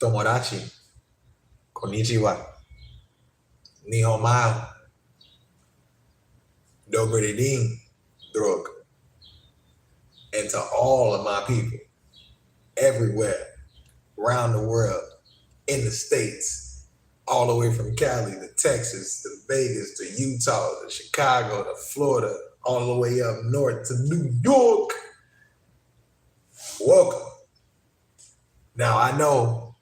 Tomodachi, konnichiwa, nihonmai, dobre din, drug, and to all of my people everywhere, around the world, in the States, all the way from Cali to Texas to Vegas to Utah to Chicago to Florida, all the way up north to New York. Welcome. Now, I know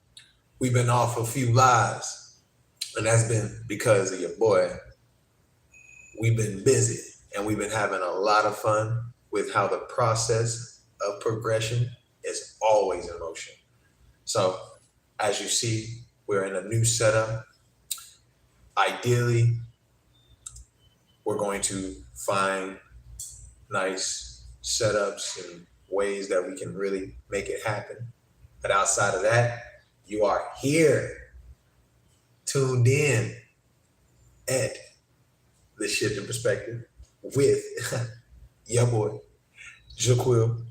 we've been off a few lives, and that's been because of your boy. We've been busy, and we've been having a lot of fun with how the process of progression is always in motion. So, as you see, we're in a new setup. Ideally, we're going to find nice setups and ways that we can really make it happen. But outside of that, you are here, tuned in at The Shift in Perspective with your boy, Jocquill,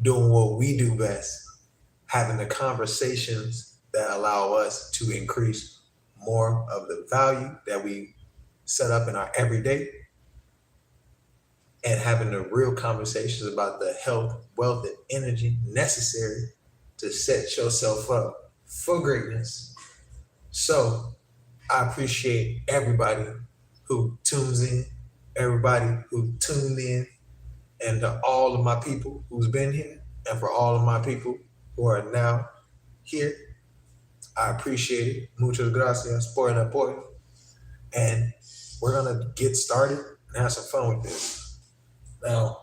doing what we do best, having the conversations that allow us to increase more of the value that we set up in our everyday, and having the real conversations about the health, wealth, and energy necessary to set yourself up for greatness. So I appreciate everybody who tunes in, everybody who tuned in, and to all of my people who's been here, and for all of my people who are now here. I appreciate it. Muchas gracias por el apoyo. And we're gonna get started and have some fun with this. Now,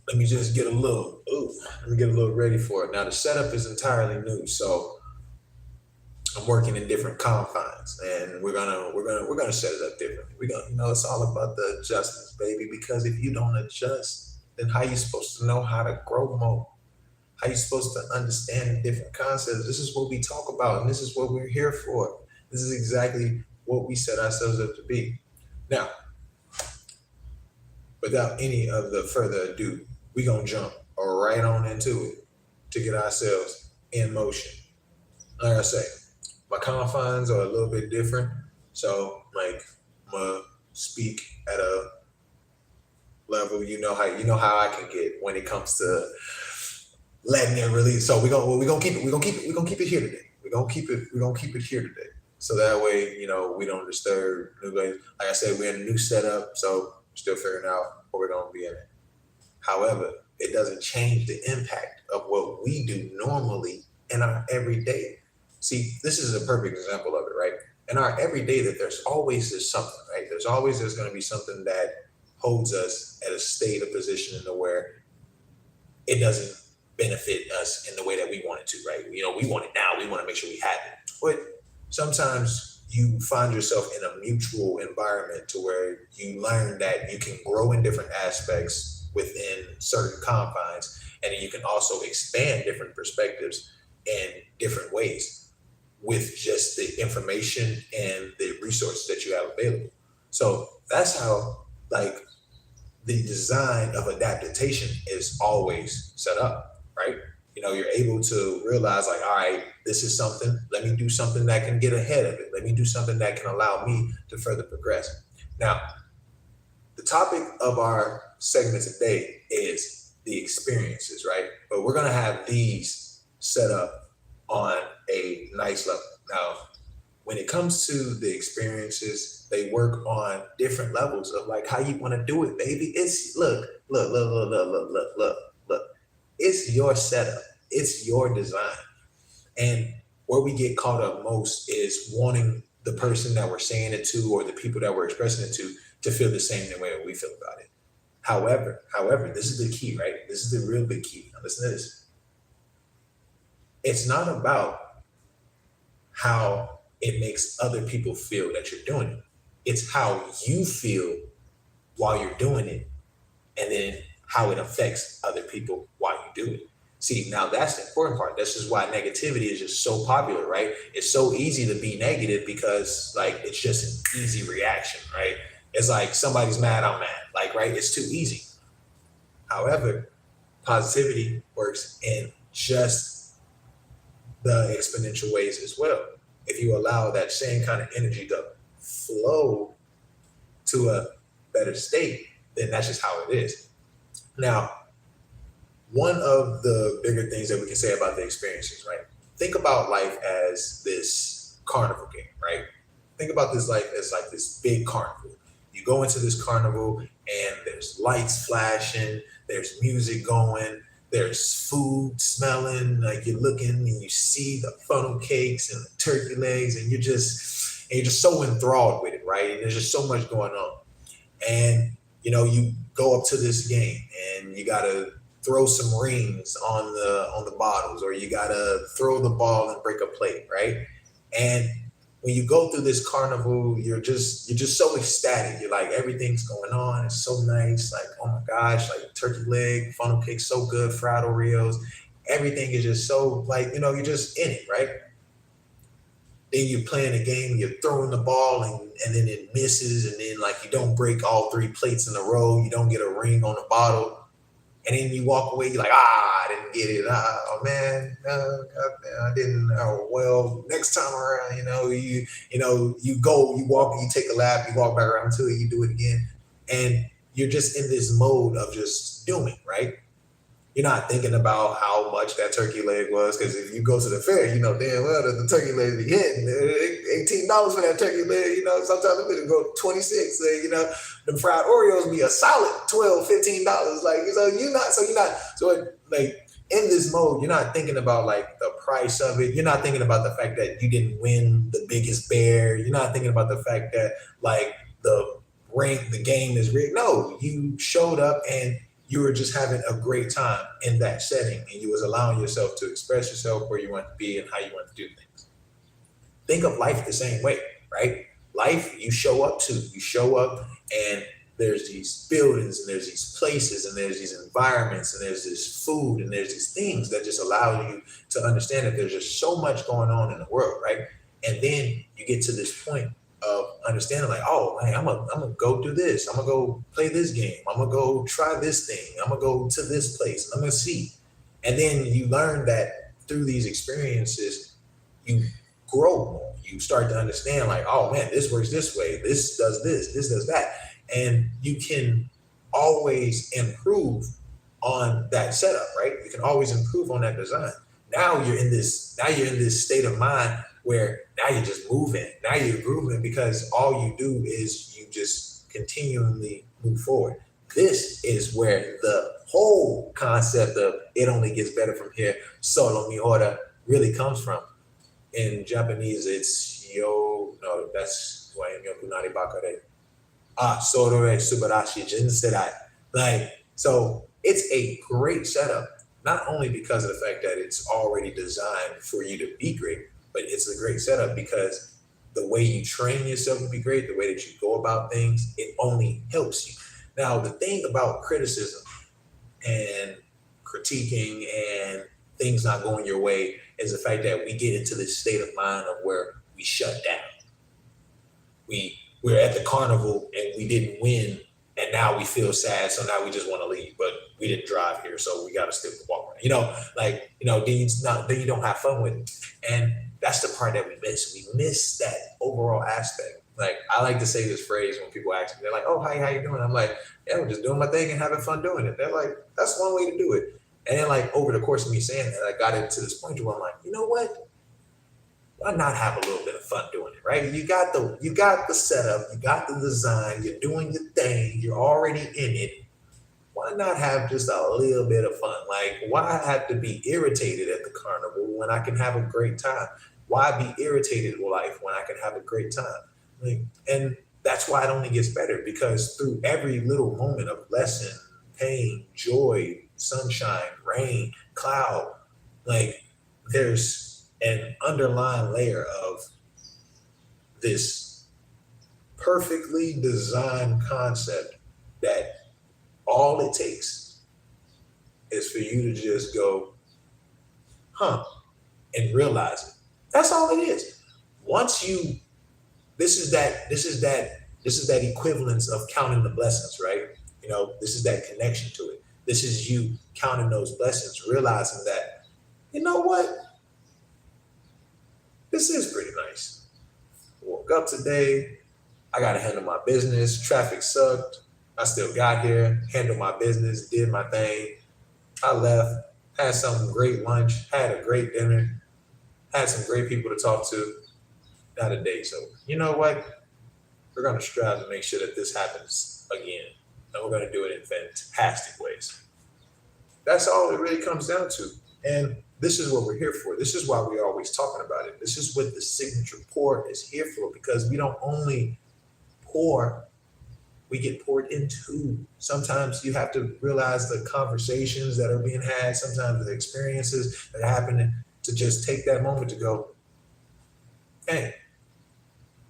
let me just get a little ready for it. Now the setup is entirely new, so I'm working in different confines, and we're gonna set it up differently. We're gonna, it's all about the adjustments, baby. Because if you don't adjust, then how you supposed to know how to grow more? How you supposed to understand the different concepts? This is what we talk about, and this is what we're here for. This is exactly what we set ourselves up to be. Now, without any of the further ado, we're gonna jump right on into it to get ourselves in motion. Like I say, my confines are a little bit different. So like I'm gonna speak at a level, you know how I can get when it comes to letting it release. So we're gonna keep it here today. We're gonna keep it here today. So that way, we don't disturb nobody. Like I said, we're in a new setup, so we're still figuring out what we're gonna be in it. However, it doesn't change the impact of what we do normally in our everyday. See, this is a perfect example of it, right? In our everyday, that there's always this something, right? There's going to be something that holds us at a state of position in the where it doesn't benefit us in the way that we want it to, right? We want it now. We want to make sure we have it. But sometimes you find yourself in a mutual environment to where you learn that you can grow in different aspects within certain confines, and then you can also expand different perspectives in different ways with just the information and the resources that you have available. So that's how the design of adaptation is always set up, right? You're able to realize all right, this is something, let me do something that can get ahead of it. Let me do something that can allow me to further progress. Now, the topic of our segment today is the experiences, right? But we're gonna have these set up on a nice level. Now, when it comes to the experiences, they work on different levels of how you want to do it, baby. It's look. It's your setup. It's your design. And where we get caught up most is wanting the person that we're saying it to or the people that we're expressing it to feel the same way we feel about it. However, this is the key, right? This is the real big key. Now listen to this. It's not about how it makes other people feel that you're doing it. It's how you feel while you're doing it, and then how it affects other people while you do it. See, now that's the important part. This is why negativity is just so popular, right? It's so easy to be negative because it's just an easy reaction, right? It's like somebody's mad, I'm mad, right? It's too easy. However, positivity works in just the exponential ways as well. If you allow that same kind of energy to flow to a better state, then that's just how it is. Now, one of the bigger things that we can say about the experiences, right? Think about life as this carnival game, right? Think about this life as like this big carnival. You go into this carnival and there's lights flashing, there's music going, there's food smelling, like you're looking and you see the funnel cakes and the turkey legs, and you're just so enthralled with it, right? And there's just so much going on. And you go up to this game and you gotta throw some rings on the bottles, or you gotta throw the ball and break a plate, right? And when you go through this carnival, you're just so ecstatic. You're like, everything's going on. It's so nice. Like, oh my gosh, like turkey leg, funnel cake, so good, fried Oreos. Everything is just so like, you're just in it, right? Then you're playing a game, you're throwing the ball and then it misses, and then like you don't break all three plates in a row, you don't get a ring on the bottle, and then you walk away, you're like, I didn't get it. Oh man, no, God, man, I didn't. Oh well, next time around, you go, you walk, you take a lap, you walk back around to it, you do it again, and you're just in this mode of just doing, right? You're not thinking about how much that turkey leg was, because if you go to the fair, you know damn well that the turkey leg be hitting $18 for that turkey leg. Sometimes it go 26. The fried Oreos be a solid $12, $15. Like like in this mode, you're not thinking about like the price of it. You're not thinking about the fact that you didn't win the biggest bear. You're not thinking about the fact that like the game is rigged. No, you showed up and you were just having a great time in that setting, and you was allowing yourself to express yourself where you want to be and how you want to do things. Think of life the same way, right? Life, you show up and there's these buildings and there's these places and there's these environments and there's this food and there's these things that just allow you to understand that there's just so much going on in the world, right? And then you get to this point of understanding like, oh man, I'm gonna go do this. I'm gonna go play this game. I'm gonna go try this thing. I'm gonna go to this place and I'm gonna see. And then you learn that through these experiences, you grow more. You start to understand like, oh man, this works this way. This does that. And you can always improve on that setup, right? You can always improve on that design. Now you're in this state of mind where now you're just moving, now you're grooving, because all you do is you just continually move forward. This is where the whole concept of it only gets better from here, solo mihora, really comes from. In Japanese, it's no, that's yoku nari bakare. Soro e subarashi jinserai. Like, so it's a great setup, not only because of the fact that it's already designed for you to be great, but it's a great setup because the way you train yourself to be great, the way that you go about things, it only helps you. Now, the thing about criticism and critiquing and things not going your way is the fact that we get into this state of mind of where we shut down. We're at the carnival and we didn't win, and now we feel sad, so now we just want to leave, but we didn't drive here, so we got to still walk around. Then you don't have fun with it. And that's the part that we miss. We miss that overall aspect. Like, I like to say this phrase when people ask me, they're like, oh, hi, how you doing? I'm like, yeah, I'm just doing my thing and having fun doing it. They're like, that's one way to do it. And then like over the course of me saying that, I got into this point where I'm like, you know what? Why not have a little bit of fun doing it, right? You got the setup, you got the design, you're doing your thing, you're already in it. Why not have just a little bit of fun? Like, why have to be irritated at the carnival when I can have a great time? Why be irritated with life when I can have a great time? Like, and that's why it only gets better, because through every little moment of lesson, pain, joy, sunshine, rain, cloud, like there's an underlying layer of this perfectly designed concept that all it takes is for you to just go, and realize it. That's all it is. Once you, this is that equivalence of counting the blessings, right? This is that connection to it. This is you counting those blessings, realizing that, you know what? this is pretty nice. Woke up today. I got to handle my business. Traffic sucked. I still got here, handled my business, did my thing. I left, had some great lunch, had a great dinner, had some great people to talk to. Now the day's over. You know what? We're going to strive to make sure that this happens again. And we're going to do it in fantastic ways. That's all it really comes down to. And this is what we're here for. This is why we're always talking about it. This is what the signature pour is here for, because we don't only pour, we get poured into. Sometimes you have to realize the conversations that are being had, sometimes the experiences that are happening, to just take that moment to go, hey,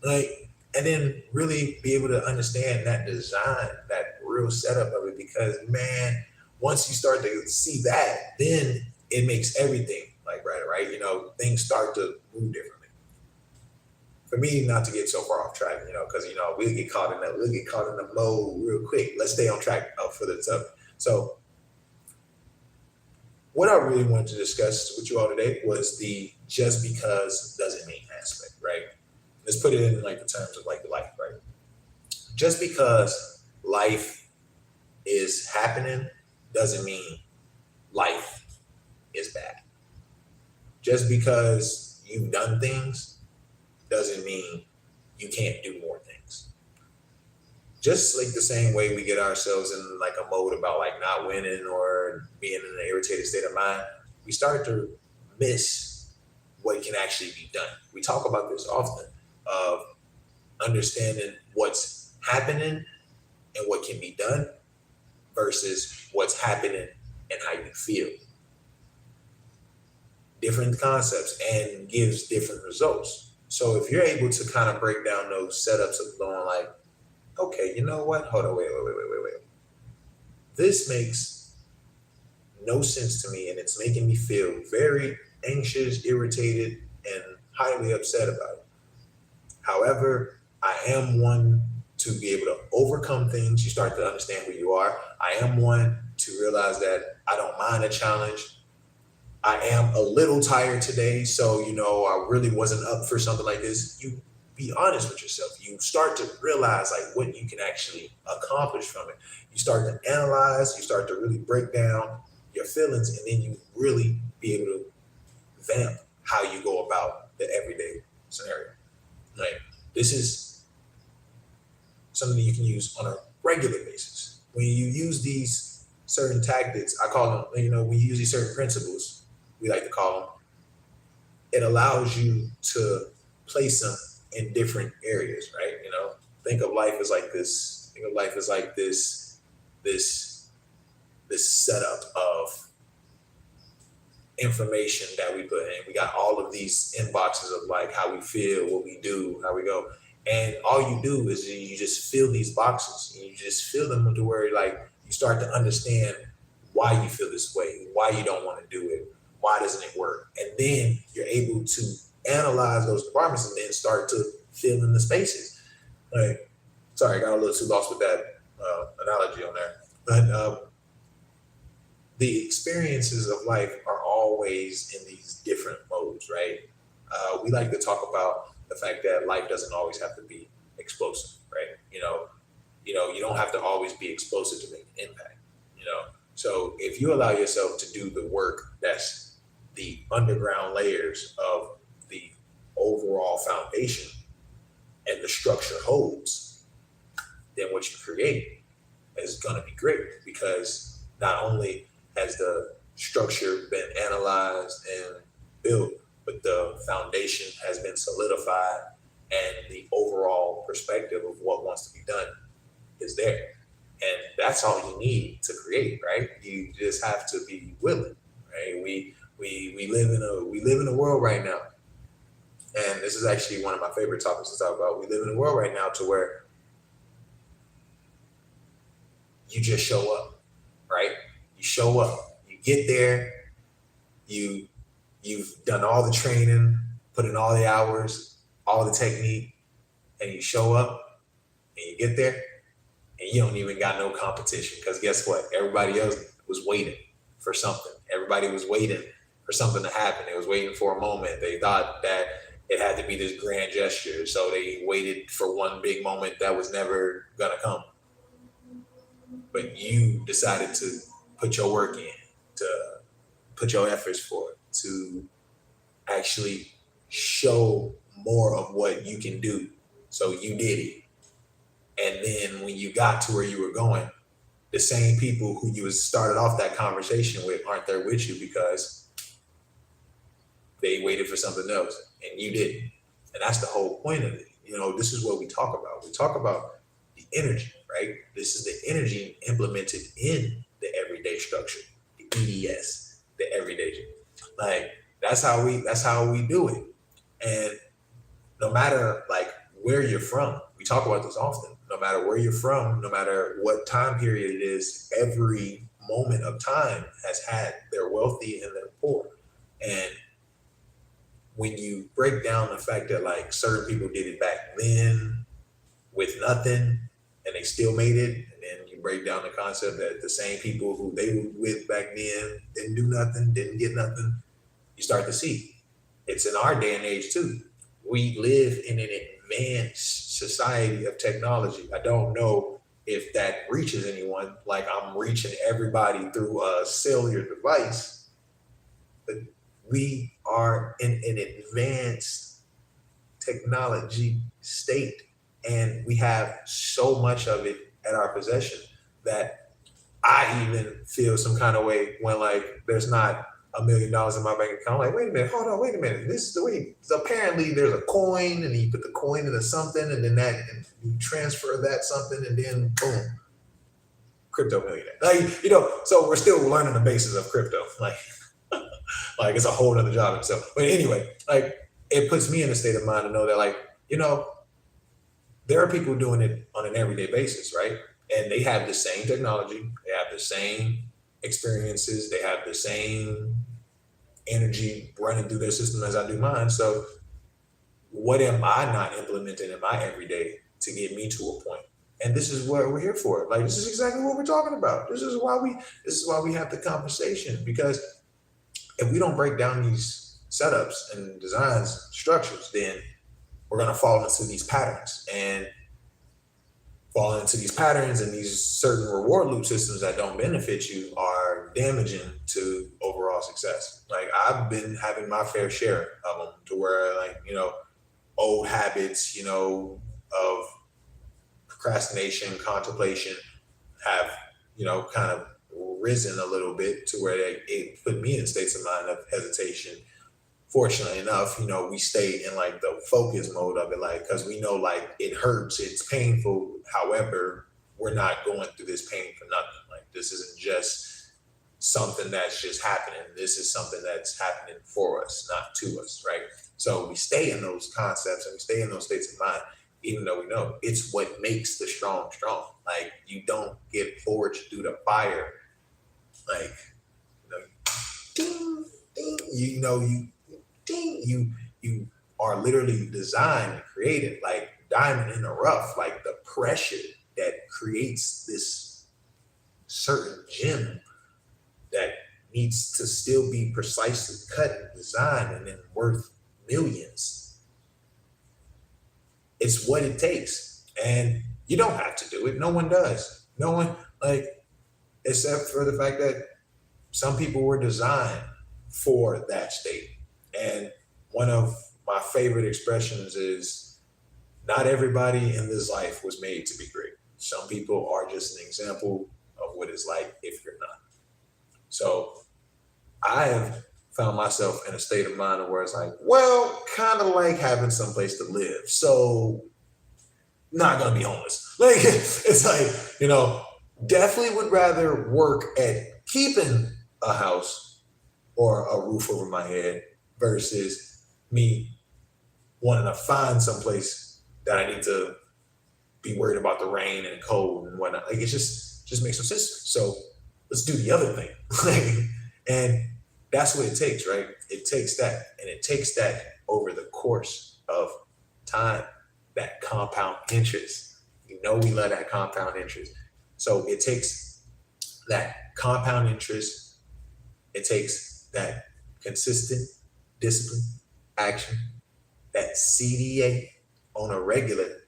like, and then really be able to understand that design, that real setup of it. Because man, once you start to see that, then it makes everything like right. You know, things start to move differently. For me, not to get so far off track, because we'll get caught in the mode real quick. Let's stay on track for the stuff. So, what I really wanted to discuss with you all today was the just because doesn't mean aspect, right? Let's put it in like the terms of like life, right? Just because life is happening doesn't mean life is bad. Just because you've done things doesn't mean you can't do more things. Just like the same way we get ourselves in like a mode about like not winning or being in an irritated state of mind, we start to miss what can actually be done. We talk about this often, of understanding what's happening and what can be done versus what's happening and how you feel. Different concepts and gives different results. So if you're able to kind of break down those setups of going like, okay, you know what? Hold on, wait. This makes no sense to me, and it's making me feel very anxious, irritated, and highly upset about it. However, I am one to be able to overcome things. You start to understand who you are. I am one to realize that I don't mind a challenge. I am a little tired today, so I really wasn't up for something like this. You be honest with yourself. You start to realize like what you can actually accomplish from it. You start to analyze, you start to really break down your feelings, and then you really be able to vamp how you go about the everyday scenario. Like, this is something that you can use on a regular basis. When you use these certain tactics, I call them, when you use these certain principles, we like to call them, it allows you to place them in different areas, right? Think of life as like this. Think of life as like this setup of information that we put in. We got all of these inboxes of like how we feel, what we do, how we go. And all you do is you just fill these boxes. And you just fill them to where like you start to understand why you feel this way, why you don't want to do it, why doesn't it work? And then you're able to analyze those departments and then start to fill in the spaces. Like, sorry, I got a little too lost with that analogy on there. But the experiences of life are always in these different modes, right? We like to talk about the fact that life doesn't always have to be explosive, right? You don't have to always be explosive to make an impact. So if you allow yourself to do the work that's the underground layers of the overall foundation and the structure holds, then what you create is going to be great, because not only has the structure been analyzed and built, but the foundation has been solidified, and the overall perspective of what wants to be done is there. And that's all you need to create, right? You just have to be willing, right? We live in a world right now, and this is actually one of my favorite topics to talk about. We live in a world right now to where you just show up, right? You show up, you get there, you've done all the training, put in all the hours, all the technique, and you show up and you get there and you don't even got no competition, because guess what? Everybody else was waiting for something. Everybody was waiting for something to happen. They was waiting for a moment. They thought that it had to be this grand gesture. So they waited for one big moment that was never gonna come. But you decided to put your work in, to put your efforts for it, to actually show more of what you can do. So you did it. And then when you got to where you were going, the same people who you started off that conversation with aren't there with you because they waited for something else and you didn't. And that's the whole point of it. This is what we talk about. We talk about the energy, right? This is the energy implemented in the everyday structure, the EDS, the everyday. Like that's how we do it. And no matter like where you're from, we talk about this often. No matter where you're from, no matter what time period it is, every moment of time has had their wealthy and their poor. And when you break down the fact that like certain people did it back then with nothing and they still made it, and then you break down the concept that the same people who they were with back then didn't do nothing, didn't get nothing, you start to see it's in our day and age too. We live in an advanced society of technology. I don't know if that reaches anyone, like I'm reaching everybody through a cellular device, but we are in an advanced technology state, and we have so much of it at our possession that I even feel some kind of way when like there's not $1 million in my bank account. I'm like, wait a minute, hold on, wait a minute. This is the way. So apparently there's a coin, and you put the coin into something, and then and you transfer that something, and then boom, crypto millionaire. Like, so we're still learning the basis of crypto. Like it's a whole other job itself. But anyway, like it puts me in a state of mind to know that like, there are people doing it on an everyday basis, right? And they have the same technology, they have the same experiences, they have the same energy running through their system as I do mine. So what am I not implementing in my everyday to get me to a point? And this is what we're here for. Like this is exactly what we're talking about. This is why we have the conversation, because if we don't break down these setups and designs, structures, then we're going to fall into these patterns and these certain reward loop systems that don't benefit you are damaging to overall success. Like I've been having my fair share of them to where like, old habits, of procrastination, contemplation have, kind of risen a little bit to where it put me in states of mind of hesitation. Fortunately enough, we stayed in like the focus mode of it, like, because we know like it hurts, it's painful. However, we're not going through this pain for nothing. Like this isn't just something that's just happening. This is something that's happening for us, not to us, right? So we stay in those concepts and we stay in those states of mind, even though we know it's what makes the strong strong. Like you don't get forged through the fire. Like, ding, ding, you are literally designed and created like diamond in the rough, like the pressure that creates this certain gem that needs to still be precisely cut and designed and then worth millions. It's what it takes. And you don't have to do it. No one does. No one, like, except for the fact that some people were designed for that state. And one of my favorite expressions is not everybody in this life was made to be great. Some people are just an example of what it's like if you're not. So I have found myself in a state of mind where it's like, well, kind of like having someplace to live. So not going to be homeless. Like, it's like, definitely would rather work at keeping a house or a roof over my head versus me wanting to find someplace that I need to be worried about the rain and cold and whatnot. Like, it just makes no sense. So let's do the other thing. And that's what it takes, right? It takes that, and it takes that over the course of time, that compound interest. We love that compound interest. So it takes that compound interest. It takes that consistent discipline, action, that CDA on a regular,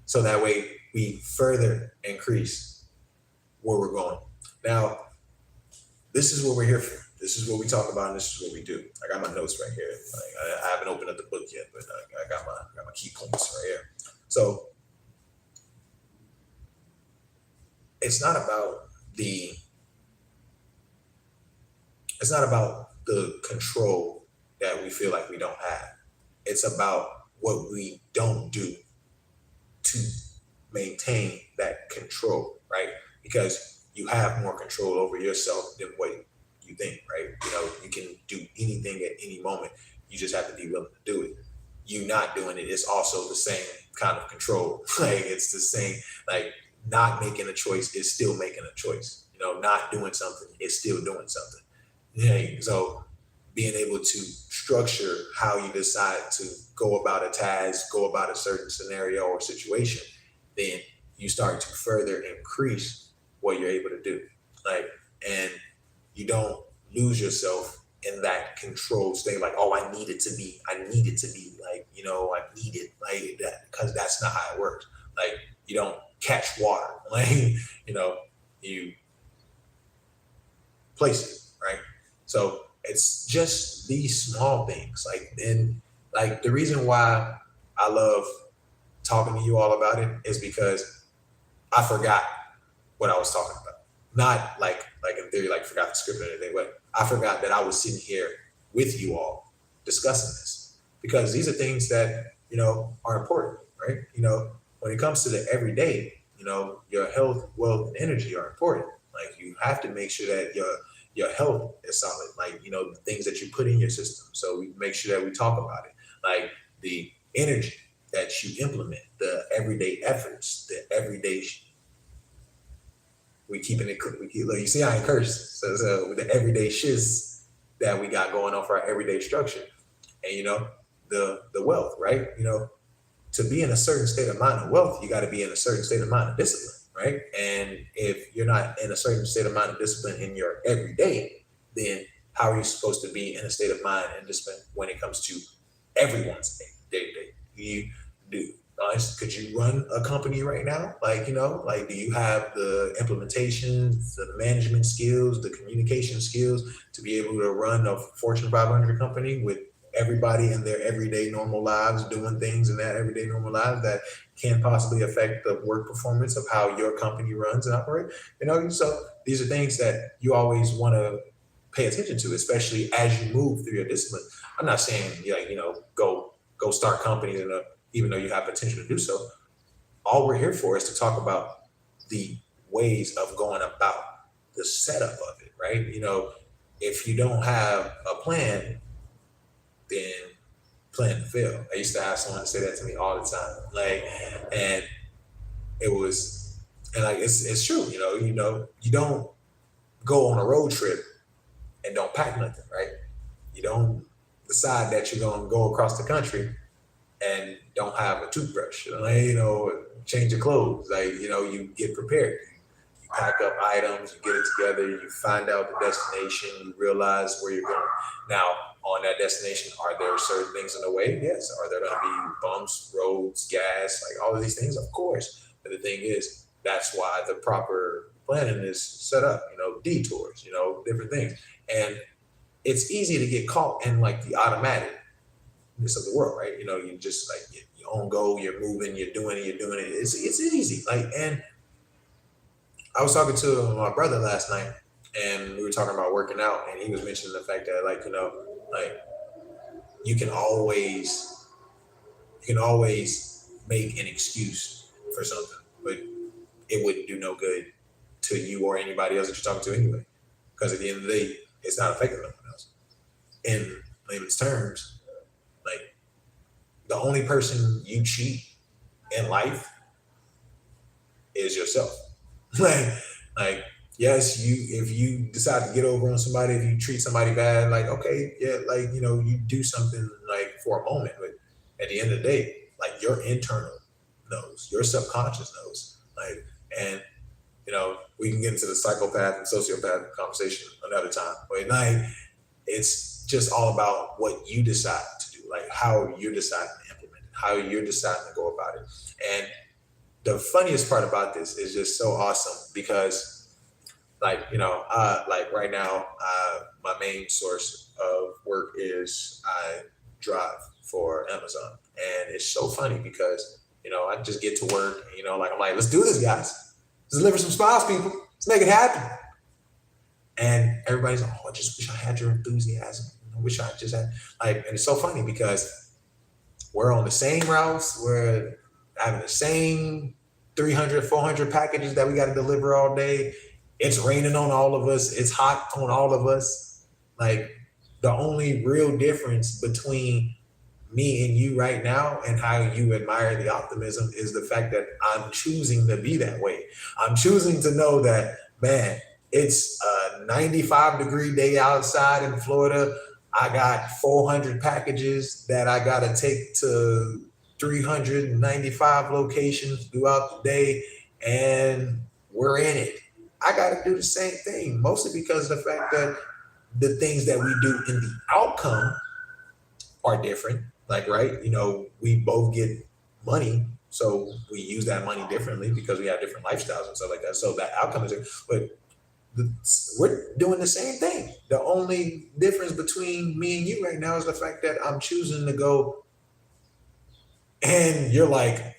so that way we further increase where we're going. Now, this is what we're here for. This is what we talk about, and this is what we do. I got my notes right here. Like, I haven't opened up the book yet, but I got my key points right here. So it's not about the it's not about the control that we feel like we don't have. It's about what we don't do to maintain that control, right? Because you have more control over yourself than what you think, right? You know, you can do anything at any moment. You just have to be willing to do it. You not doing it is also the same kind of control. Like, it's the same, like, not making a choice is still making a choice. You know, not doing something is still doing something. Yeah. So being able to structure how you decide to go about a task, go about a certain scenario or situation, then you start to further increase what you're able to do. Like, and you don't lose yourself in that controlled state, like, oh, I need it to be, like, you know, I need it like that, because that's not how it works. Like, you don't catch water, like, you know, you place it, right? So it's just these small things. Like, and like, the reason why I love talking to you all about it is because I forgot what I was talking about. Not like in theory, like forgot the script or anything, but I forgot that I was sitting here with you all discussing this, because these are things that, you know, are important, right? You know, when it comes to the everyday, you know, your health, wealth, and energy are important. Like, you have to make sure that your health is solid. Like, you know, the things that you put in your system. So we make sure that we talk about it. Like, the energy that you implement, the everyday efforts, the everyday we keeping it. Like, you see, I ain't curse. So the everyday shiz that we got going on for our everyday structure, and, you know, the wealth, right? You know, to be in a certain state of mind of wealth, you got to be in a certain state of mind of discipline, right? And if you're not in a certain state of mind of discipline in your everyday, then how are you supposed to be in a state of mind and discipline when it comes to everyone's day to day? You do. Could you run a company right now? Like, you know, like, do you have the implementation, the management skills, the communication skills to be able to run a Fortune 500 company with everybody in their everyday normal lives doing things in their everyday normal lives that can possibly affect the work performance of how your company runs and operate? You know, so these are things that you always want to pay attention to, especially as you move through your discipline. I'm not saying, like, you know, go start companies, and even though you have potential to do so. All we're here for is to talk about the ways of going about the setup of it, right? You know, if you don't have a plan, then plan to fail. I used to have someone say that to me all the time. Like, and it was, and like, it's true, you know, you don't go on a road trip and don't pack nothing, right? You don't decide that you're gonna go across the country and don't have a toothbrush, like, you know, change your clothes. Like, you know, you get prepared. You pack up items, you get it together, you find out the destination, you realize where you're going. Now, on that destination, are there certain things in the way? Yes. Are there going to be bumps, roads, gas, like all of these things? Of course. But the thing is, that's why the proper planning is set up, you know, detours, you know, different things. And it's easy to get caught in like the automatic of the world, right? You know, you just like you're on go, you're moving, you're doing it. It's easy. Like, and I was talking to my brother last night, and we were talking about working out, and he was mentioning the fact that, like, you know, like, you can always make an excuse for something, but it wouldn't do no good to you or anybody else that you're talking to anyway, because at the end of the day, it's not affecting anyone else. In layman's terms, like, the only person you cheat in life is yourself. like, yes, if you decide to get over on somebody, if you treat somebody bad, like, okay, yeah, like, you know, you do something like for a moment, but at the end of the day, like, your internal knows, your subconscious knows. Like, and, you know, we can get into the psychopath and sociopath conversation another time, but like, it's just all about what you decide to do. like how you're deciding to implement it, how you're deciding to go about it. And the funniest part about this is just so awesome because, like, like right now, my main source of work is I drive for Amazon. And it's so funny because, I just get to work, like, I'm like, let's do this, guys. Let's deliver some smiles, people. Let's make it happen. And everybody's like, oh, I just wish I had your enthusiasm. I wish I just had, like, and it's so funny because we're on the same routes. We're having the same 300, 400 packages that we got to deliver all day. It's raining on all of us. It's hot on all of us. Like, the only real difference between me and you right now and how you admire the optimism is the fact that I'm choosing to be that way. I'm choosing to know that, man, it's a 95-degree day outside in Florida. I got 400 packages that I got to take to 395 locations throughout the day, and we're in it. I got to do the same thing, mostly because of the fact that the things that we do in the outcome are different. Like, right, we both get money, so we use that money differently because we have different lifestyles and stuff like that. So that outcome is different. But we're doing the same thing. The only difference between me and you right now is the fact that I'm choosing to go, and you're like,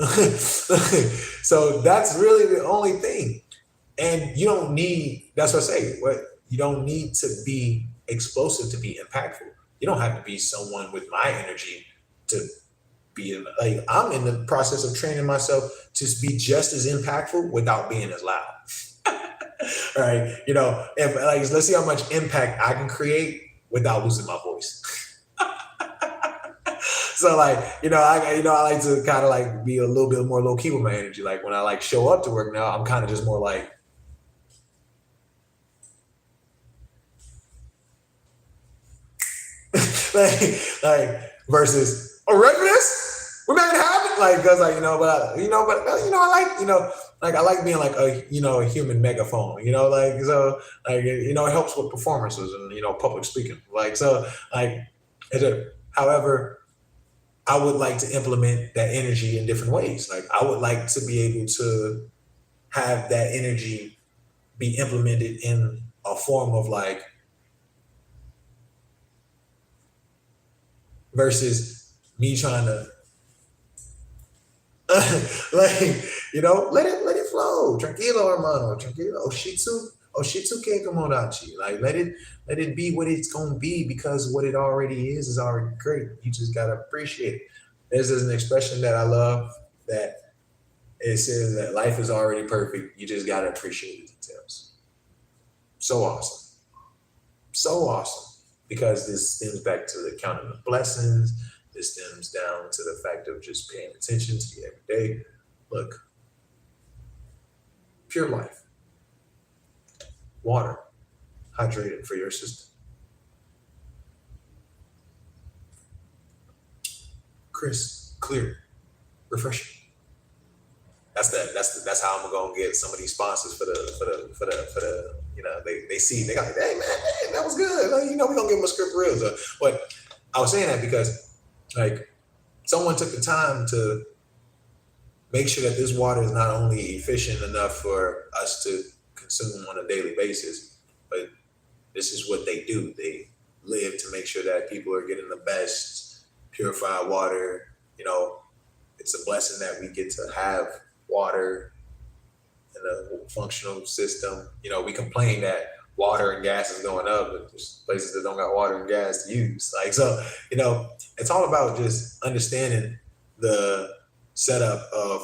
so that's really the only thing. And you don't need, that's what I say, you don't need to be explosive to be impactful. You don't have to be someone with my energy to be like, I'm in the process of training myself to be just as impactful without being as loud. All right. If, like, let's see how much impact I can create without losing my voice. So, like, I like to kind of like be a little bit more low key with my energy. Like, when I like show up to work now, I'm kind of just more like, like versus, oh, ready for this? We're making it happen. Like, cause like, I like being like a human megaphone, like, so like, it helps with performances and, public speaking. Like, so like, however, I would like to implement that energy in different ways. Like, I would like to be able to have that energy be implemented in a form of like, versus me trying to like, let it flow. Tranquilo, hermano. Tranquilo. Oshitsu que komodachi. Like, let it be what it's gonna be, because what it already is already great. You just gotta appreciate it. There's an expression that I love that it says that life is already perfect. You just gotta appreciate the details. So awesome. So awesome. Because this stems back to the counting of blessings. This stems down to the fact of just paying attention to you every day. Look, pure life, water, hydrated for your system. Crisp, clear, refreshing. That's how I'm gonna get some of these sponsors for the they see, they got like, hey man, that was good. Like, we're gonna give them a script reels. But I was saying that because, like, someone took the time to make sure that this water is not only efficient enough for us to consume on a daily basis, but this is what they do. They live to make sure that people are getting the best purified water. It's a blessing that we get to have water in a functional system. We complain that water and gas is going up, but there's places that don't got water and gas to use. Like, so, it's all about just understanding the setup of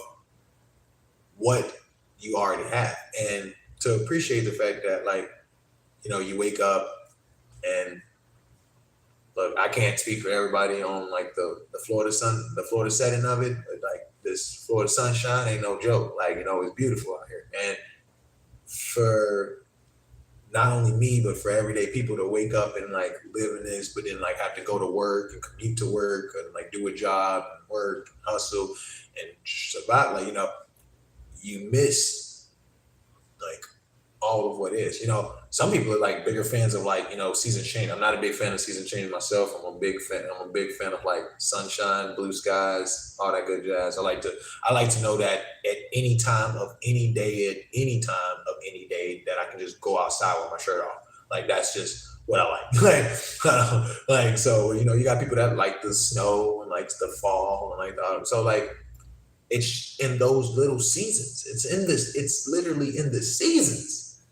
what you already have, and to appreciate the fact that, like, you wake up and, look, I can't speak for everybody on like the Florida setting of it, but like, this Florida sunshine ain't no joke. Like, it's beautiful out here. And for not only me, but for everyday people to wake up and like live in this, but then like have to go to work and commute to work and like do a job and work and hustle and survive, like, you miss like all of what is. Some people are like bigger fans of like, season change. I'm not a big fan of season change myself. I'm a big fan of like sunshine, blue skies, all that good jazz. I like to know that at any time of any day, at any time of any day, that I can just go outside with my shirt off. Like that's just what I like. Like so, you got people that like the snow and like the fall and like the autumn. So like it's in those little seasons. It's literally in the seasons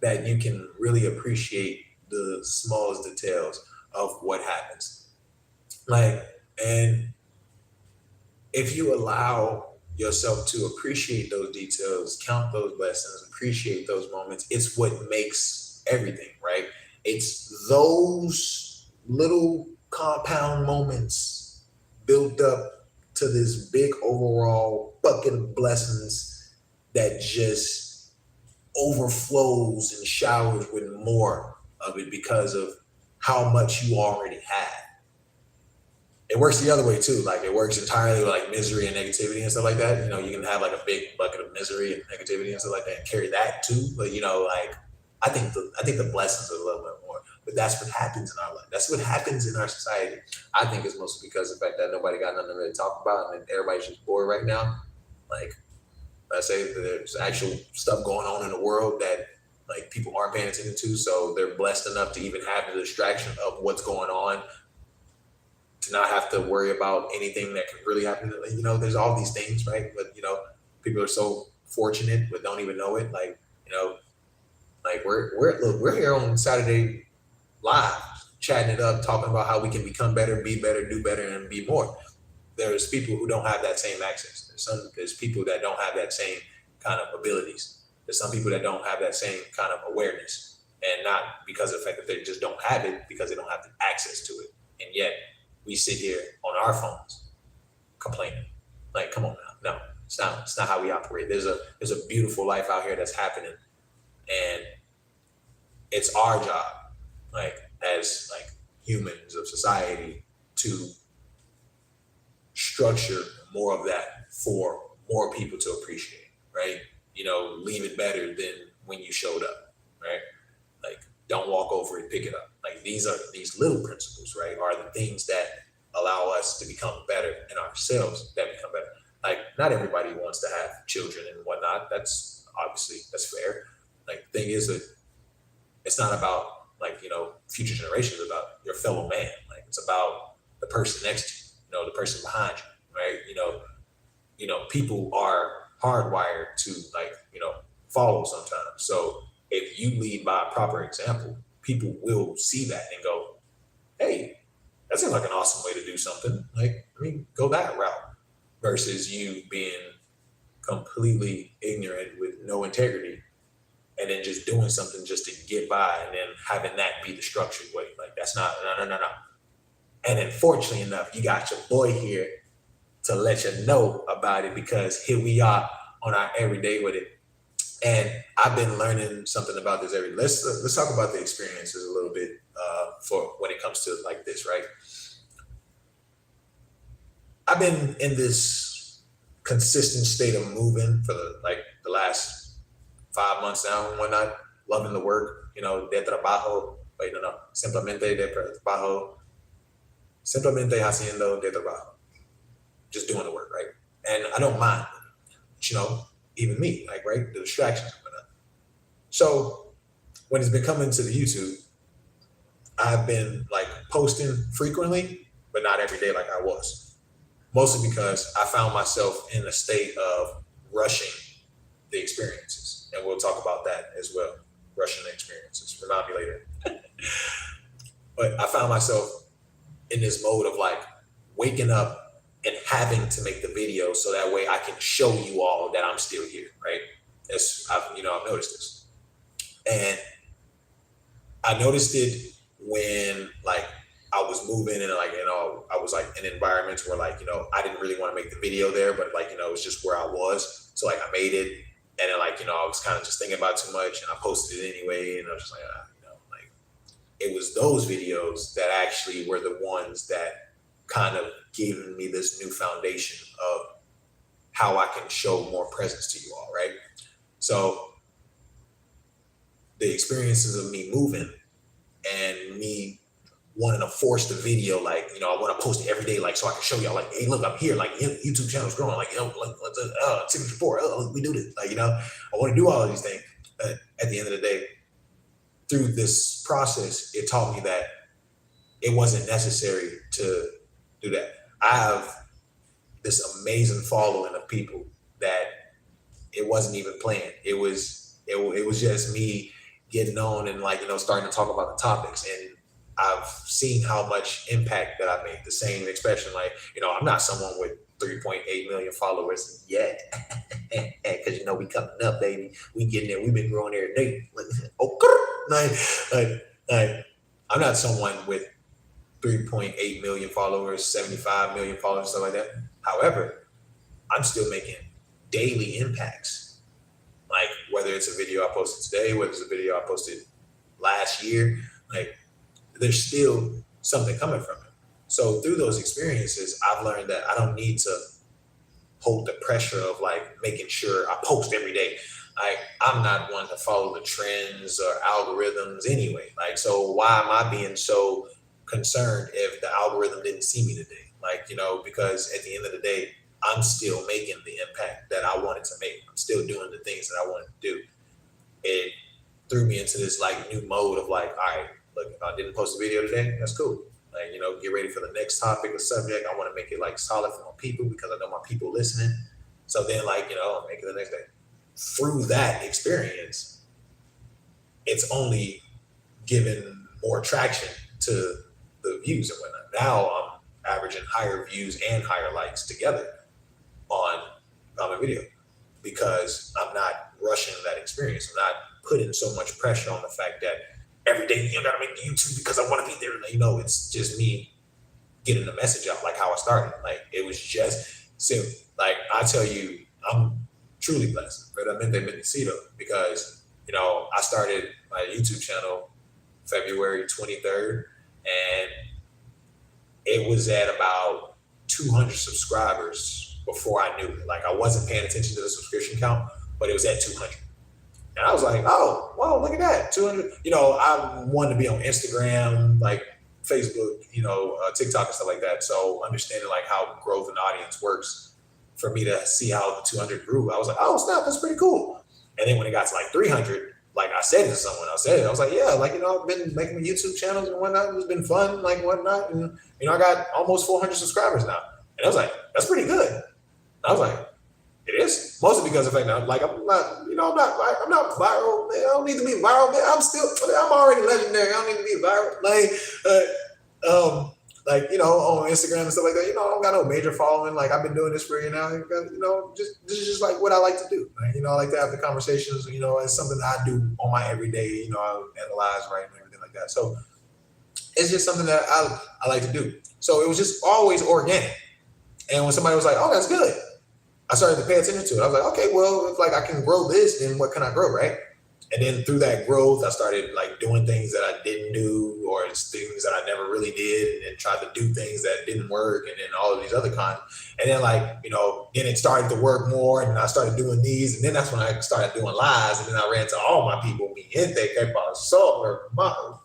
that you can really appreciate the smallest details of what happens. Like, and if you allow yourself to appreciate those details, count those blessings, appreciate those moments, it's what makes everything, right? It's those little compound moments built up to this big overall bucket of blessings that just overflows and showers with more of it because of how much you already had. It works the other way too. Like it works entirely with like misery and negativity and stuff like that. You can have like a big bucket of misery and negativity and stuff like that and carry that too. But like I think the blessings are a little bit more. But that's what happens in our life. That's what happens in our society. I think it's mostly because of the fact that nobody got nothing to really talk about and everybody's just bored right now. Like I say, there's actual stuff going on in the world that like people aren't paying attention to. So they're blessed enough to even have the distraction of what's going on, to not have to worry about anything that could really happen. There's all these things, right? But people are so fortunate but don't even know it. Like we're here on Saturday Live, chatting it up, talking about how we can become better, be better, do better, and be more. There's people who don't have that same access. There's people that don't have that same kind of abilities. There's some people that don't have that same kind of awareness, and not because of the fact that they just don't have it, because they don't have the access to it. And yet we sit here on our phones complaining. Like, come on now. No, it's not how we operate. There's a beautiful life out here that's happening, and it's our job, like as like humans of society, to structure more of that for more people to appreciate, right? Leave it better than when you showed up, right? Like, don't walk over it, pick it up. Like these little principles, right, are the things that allow us to become better in ourselves, that become better. Like, not everybody wants to have children and whatnot. That's fair. Like, the thing is that it's not about like, future generations, it's about your fellow man. Like, it's about the person next to you, the person behind you, right? People are hardwired to like, follow sometimes. So if you lead by a proper example, people will see that and go, hey, that seems like an awesome way to do something. Like, go that route, versus you being completely ignorant with no integrity and then just doing something just to get by and then having that be the structured way. Like, that's not, no. And then fortunately enough, you got your boy here to let you know about it, because here we are on our everyday with it. And I've been learning something about this every. Let's talk about the experiences a little bit for when it comes to like this, right? I've been in this consistent state of moving for the last 5 months now and whatnot, loving the work, de trabajo. Wait, no, simplemente de trabajo, simplemente haciendo de trabajo, just doing the work, right? And I don't mind, but, even me, like, right, the distractions and whatnot. So when it's been coming to the YouTube, I've been like posting frequently, but not every day like I was. Mostly because I found myself in a state of rushing the experiences. And we'll talk about that as well. Rushing the experiences. Remind me later. But I found myself in this mode of like waking up and having to make the video so that way I can show you all that I'm still here, right? I've noticed this. And I noticed it when like I was moving and like, I was like in environments where like, I didn't really want to make the video there, but like, it was just where I was. So like I made it, and then like, I was kind of just thinking about too much and I posted it anyway. And I was just like, like it was those videos that actually were the ones that kind of gave me this new foundation of how I can show more presence to you all, right? So the experiences of me moving and me wanting to force the video, like, you know, I want to post it every day, like, so I can show y'all, like, hey, look, I'm here, like, YouTube channel's growing, like, you know, like, signature 4, we do this, like, you know, I want to do all of these things. But at the end of the day, through this process, it taught me that it wasn't necessary to do that. I have this amazing following of people that it wasn't even planned. It was just me getting on and, like, you know, starting to talk about the topics, and I've seen how much impact that I made. The same expression, like, you know, I'm not someone with 3.8 million followers yet, because, you know, we coming up, baby. We getting there. We've been growing every day. Like, I'm not someone with 3.8 million followers, 75 million followers, stuff like that. However, I'm still making daily impacts. Like, whether it's a video I posted today, whether it's a video I posted last year, like, there's still something coming from it. So through those experiences, I've learned that I don't need to hold the pressure of, like, making sure I post every day. Like, I'm not one to follow the trends or algorithms anyway. Like, so why am I being so concerned if the algorithm didn't see me today? Like, you know, because at the end of the day, I'm still making the impact that I wanted to make. I'm still doing the things that I wanted to do. It threw me into this, like, new mode of, like, all right, look, if I didn't post a video today, that's cool. Like, you know, get ready for the next topic or subject. I want to make it, like, solid for my people, because I know my people listening. So then, like, you know, I'll make it the next day. Through that experience, it's only given more traction to the views and whatnot. Now I'm averaging higher views and higher likes together on a video, because I'm not rushing that experience. I'm not putting so much pressure on the fact that every day you gotta make the YouTube because I want to be there. You know, it's just me getting the message out, like how I started. Like, it was just simple. Like, I tell you, I'm truly blessed, realmente bendecido, because, you know, I started my YouTube channel February 23rd, and it was at about 200 subscribers before I knew it. Like, I wasn't paying attention to the subscription count, but it was at 200. And I was like, oh, wow, look at that, 200. You know, I wanted to be on Instagram, like Facebook, you know, TikTok and stuff like that. So understanding, like, how growth and audience works, for me to see how the 200 grew, I was like, oh, snap, that's pretty cool. And then when it got to like 300, like I said to someone, I was like, yeah, like, you know, I've been making YouTube channels and whatnot. It's been fun, like, whatnot. And, you know, I got almost 400 subscribers now. And I was like, that's pretty good. And I was like, it is, mostly because of the fact that, like, I'm not, you know, I'm not viral. Man. I don't need to be viral. Man. I'm already legendary. I don't need to be viral. Like, you know, on Instagram and stuff like that, you know, I don't got no major following. Like, I've been doing this for, you know, this is just like what I like to do. Right? You know, I like to have the conversations, you know, it's something that I do on my everyday, you know, I analyze, right, and everything like that. So it's just something that I like to do. So it was just always organic. And when somebody was like, oh, that's good, I started to pay attention to it. I was like, okay, well, if, like, I can grow this, then what can I grow, right? And then through that growth, I started, like, doing things that I didn't do, or things that I never really did, and then tried to do things that didn't work, and then all of these other kinds. And then, like, you know, then it started to work more, and then I started doing these, and then that's when I started doing lives, and then I ran to all my people, mi gente, que pasó, hermano,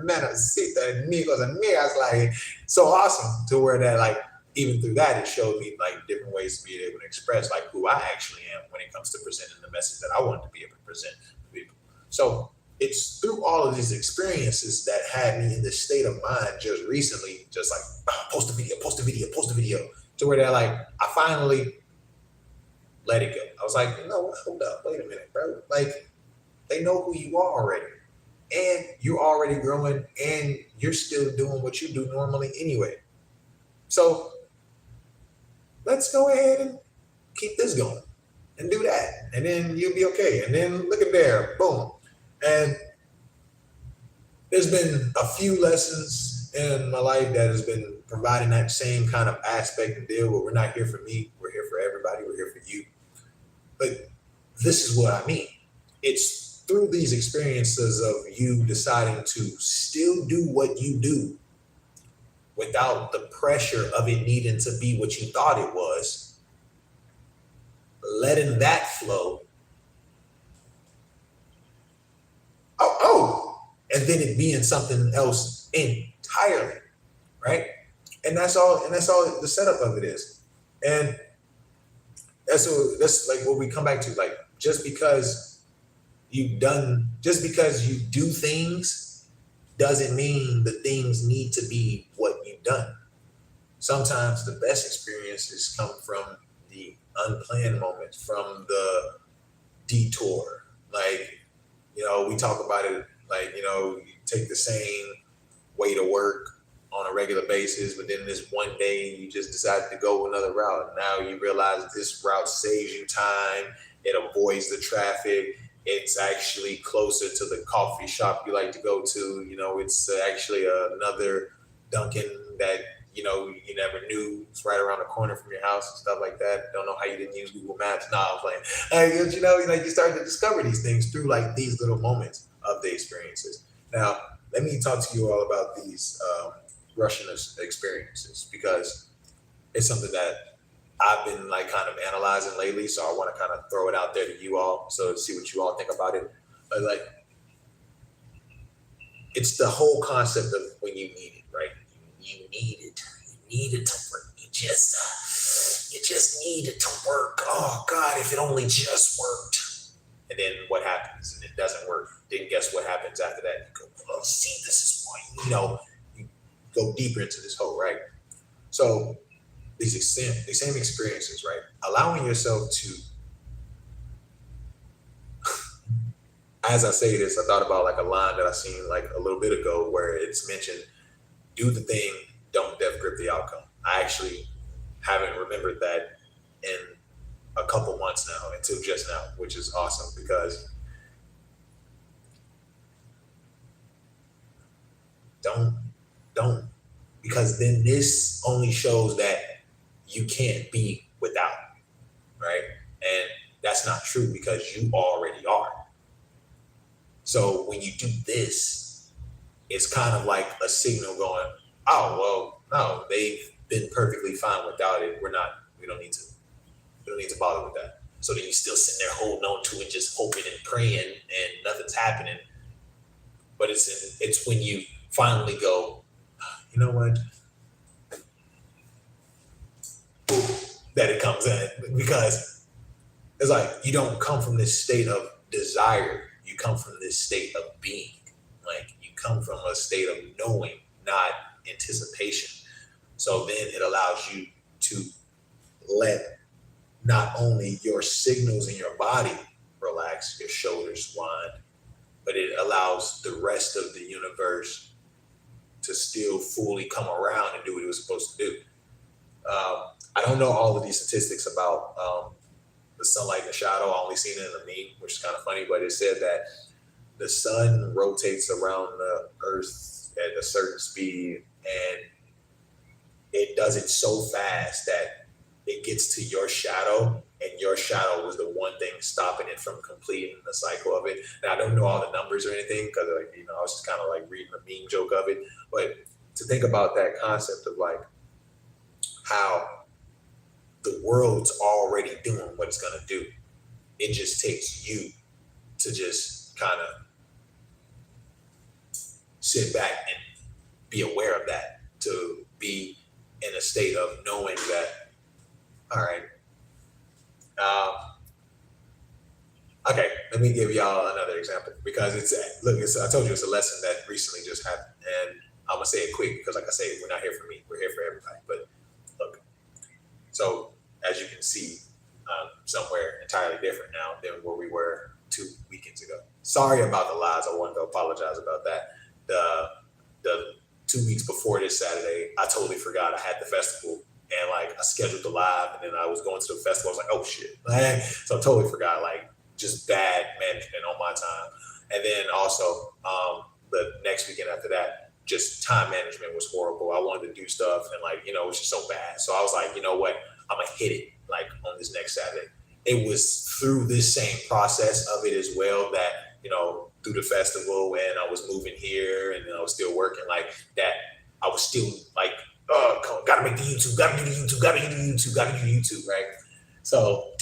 manacita, amigos, amigas, like, so awesome, to where that, like, even through that, it showed me, like, different ways to be able to express, like, who I actually am when it comes to presenting the message that I want to be able to present to people. So it's through all of these experiences that had me in this state of mind just recently, just like, oh, post a video, to where they're like, I finally let it go. I was like, no, hold up, wait a minute, bro. Like, they know who you are already, and you're already growing, and you're still doing what you do normally anyway. So let's go ahead and keep this going and do that. And then you'll be okay. And then look at there, boom. And there's been a few lessons in my life that has been providing that same kind of aspect and deal where we're not here for me, we're here for everybody, we're here for you. But this is what I mean. It's through these experiences of you deciding to still do what you do without the pressure of it needing to be what you thought it was, letting that flow, and then it being something else entirely, right? And that's all the setup of it is. And that's like what we come back to. Like, just because you do things doesn't mean the things need to be what you've done. Sometimes the best experiences come from the unplanned moments, from the detour. Like, we talk about it like, you take the same way to work on a regular basis, but then this one day you just decided to go another route. Now you realize this route saves you time, it avoids the traffic, it's actually closer to the coffee shop you like to go to. It's actually another Dunkin' that you never knew it's right around the corner from your house and stuff like that. Don't know how you didn't use Google Maps. Nah, I'm playing. You start to discover these things through like these little moments of the experiences. Now, let me talk to you all about these Russian experiences, because it's something that I've been like kind of analyzing lately. So I want to kind of throw it out there to you all, so see what you all think about it. But like, it's the whole concept of when you need it, right? You need it. You need it to work. You just need it to work. Oh God, if it only just worked. And then what happens? And it doesn't work. Then guess what happens after that? You go, oh, see, this is why, you go deeper into this hole, right? So these same experiences, right? Allowing yourself to, as I say this, I thought about like a line that I seen like a little bit ago where it's mentioned, do the thing, don't death grip the outcome. I actually haven't remembered that in a couple months now, until just now, which is awesome, because don't, because then this only shows that you can't be without, right? And that's not true, because you already are. So when you do this, it's kind of like a signal going, oh, well, no, they've been perfectly fine without it. We don't need to bother with that. So then you still sitting there holding on to it, just hoping and praying, and nothing's happening. But it's when you finally go, you know what? That it comes in, because it's like you don't come from this state of desire. You come from this state of being. Like, you come from a state of knowing, not anticipation. So then it allows you to let not only your signals in your body relax, your shoulders wind, but it allows the rest of the universe to still fully come around and do what it was supposed to do. I don't know all of these statistics about the sunlight and the shadow. I only seen it in a meme, which is kind of funny, but it said that the sun rotates around the earth at a certain speed, and it does it so fast that it gets to your shadow, and your shadow was the one thing stopping it from completing the cycle of it. Now, I don't know all the numbers or anything, because I was just kind of like reading a meme joke of it, but to think about that concept of like how the world's already doing what it's going to do. It just takes you to just kind of sit back and be aware of that, to be in a state of knowing that, all right, okay, let me give y'all another example, because I told you it's a lesson that recently just happened, and I'm gonna say it quick, because like I say, we're not here for me, we're here for everybody. But look, so as you can see, somewhere entirely different now than where we were 2 weekends ago. Sorry about the lies. I wanted to apologize about that. The 2 weeks before this Saturday, I totally forgot I had the festival, and like I scheduled the live, and then I was going to the festival. I was like, oh shit. So I totally forgot, like just bad management on my time. And then also the next weekend after that, just time management was horrible. I wanted to do stuff, and like, it was just so bad. So I was like, you know what? I'm gonna hit it like on this next Saturday. It was through this same process of it as well that, through the festival, and I was moving here, and I was still working like that. I was still like, oh, come on, gotta make the YouTube, gotta do the YouTube, gotta do the YouTube, gotta do YouTube, right? So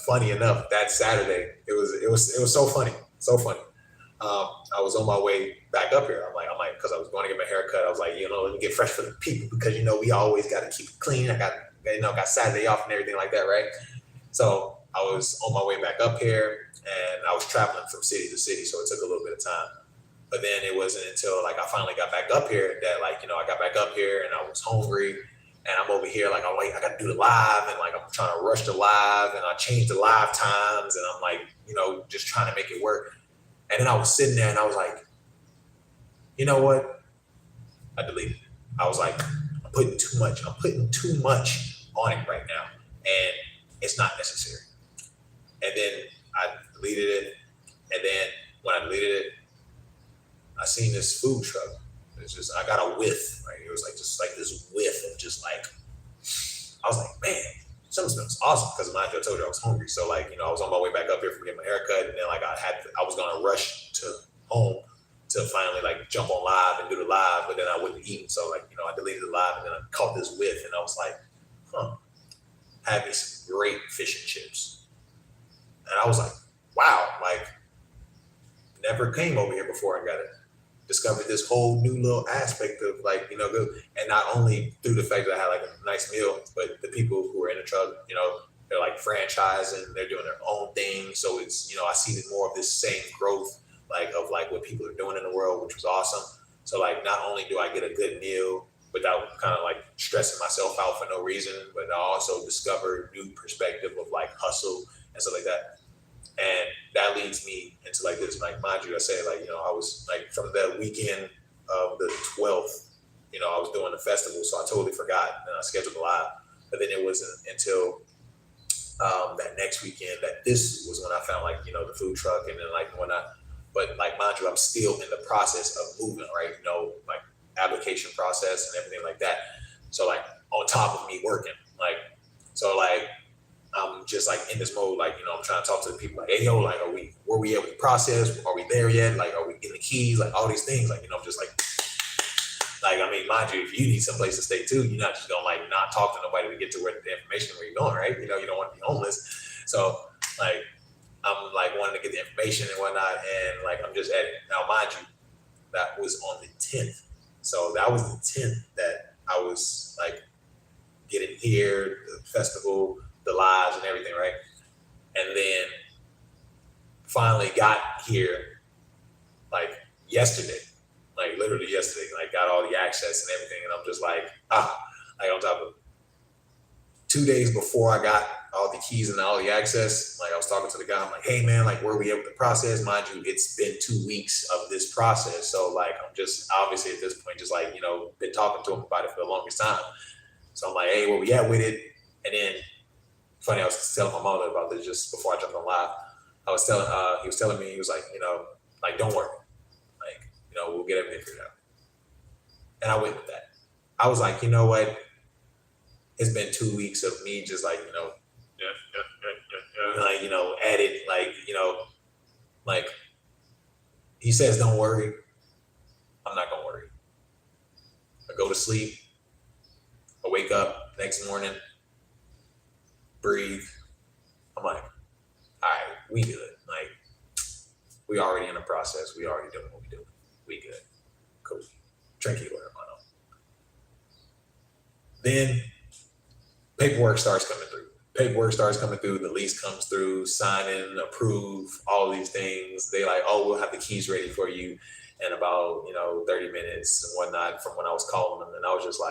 funny enough, that Saturday, it was so funny, so funny. I was on my way back up here. Because I was going to get my hair cut. I was like, let me get fresh for the people because we always got to keep it clean. I got Saturday off and everything like that, right? So I was on my way back up here, and I was traveling from city to city, so it took a little bit of time. But then it wasn't until I finally got back up here that I got back up here and I was hungry, and I'm over here I'm like, I got to do the live, and I'm trying to rush the live, and I changed the live times, and I'm just trying to make it work. And then I was sitting there and I was like, you know what? I deleted it. I was like, I'm putting too much on it right now, and it's not necessary. And then I deleted it, and then when I deleted it, I seen this food truck. I got a whiff, right? It was just this whiff of I was like, man, something smells awesome. Because mind you, I told you I was hungry. So I was on my way back up here from getting my haircut, and then I was gonna rush to home to finally jump on live and do the live, but then I wouldn't eat. So I deleted the live, and then I caught this whiff, and I was like, had me some great fish and chips. And I was like, wow, never came over here before and discovered this whole new little aspect of and not only through the fact that I had a nice meal, but the people who are in the truck, they're franchising, they're doing their own thing. So it's, I see more of this same growth, of what people are doing in the world, which was awesome. So not only do I get a good meal without kind of stressing myself out for no reason, but I also discover new perspective of hustle and stuff like that. And that leads me into this, mind you, I say I was from the weekend of the 12th, I was doing the festival, so I totally forgot, and I scheduled a live. But then it wasn't until that next weekend that this was when I found the food truck, and then but mind you, I'm still in the process of moving, right? Application process and everything like that. So on top of me working, I'm just in this mode, I'm trying to talk to the people hey, yo, were we able to process? Are we there yet? Are we getting the keys? All these things, just mind you, if you need someplace to stay too, you're not just gonna not talk to nobody to get to where the information where you're going, right? You don't want to be homeless. So I'm wanting to get the information and whatnot, and I'm just at it. Now, mind you, that was on the 10th. So that was the 10th that I was getting here, the festival, the lives and everything, right? And then finally got here yesterday, literally yesterday, got all the access and everything. And I'm just on top of 2 days before I got all the keys and all the access, I was talking to the guy, I'm like, hey man, were we able to process? Mind you, it's been 2 weeks of this process. So I'm just obviously at this point, just been talking to him about it for the longest time. So I'm like, hey, where we at with it? And then funny, I was telling my mother about this just before I jumped on live. He was telling me, he was don't worry. We'll get everything figured out. And I went with that. I was like, you know what? It's been 2 weeks of me just at it, he says, don't worry. I'm not gonna worry. I go to sleep. I wake up next morning, breathe. I'm like, all right, we good. We already in the process. We already doing what we doing. We good. Cool. Drink your water, man. Then paperwork starts coming through. The lease comes through, sign in, approve, all these things. They oh, we'll have the keys ready for you in about, 30 minutes and whatnot from when I was calling them. And I was just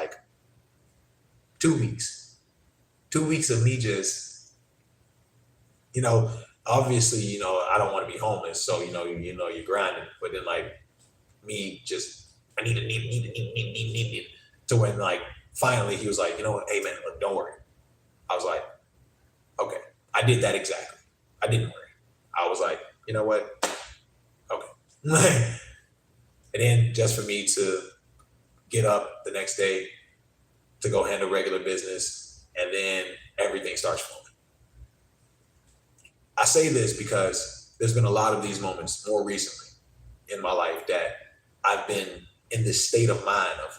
2 weeks. 2 weeks of me just, obviously, I don't want to be homeless. So, you're grinding. But then me just, I need it. To when finally he was like, you know what, hey man, look, don't worry. I was like, okay. I did that exactly. I didn't worry. I was like, you know what? Okay. And then just for me to get up the next day to go handle regular business, and then everything starts flowing. I say this because there's been a lot of these moments more recently in my life that I've been in this state of mind of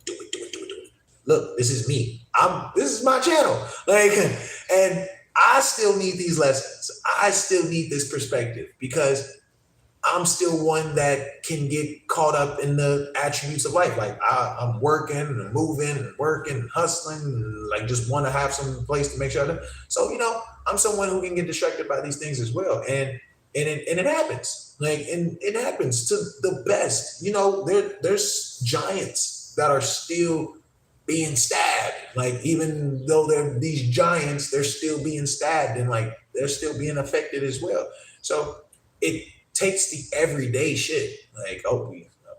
do it. Look, this is me. This is my channel. And I still need these lessons. I still need this perspective because I'm still one that can get caught up in the attributes of life. Like I'm working and moving and working and hustling, and like just want to have some place to make sure. So I'm someone who can get distracted by these things as well, and it happens. Like, and it happens to the best. There's giants that are still being stabbed. Like, even though they're these giants, they're still being stabbed, and like they're still being affected as well. So it takes the everyday shit. Like,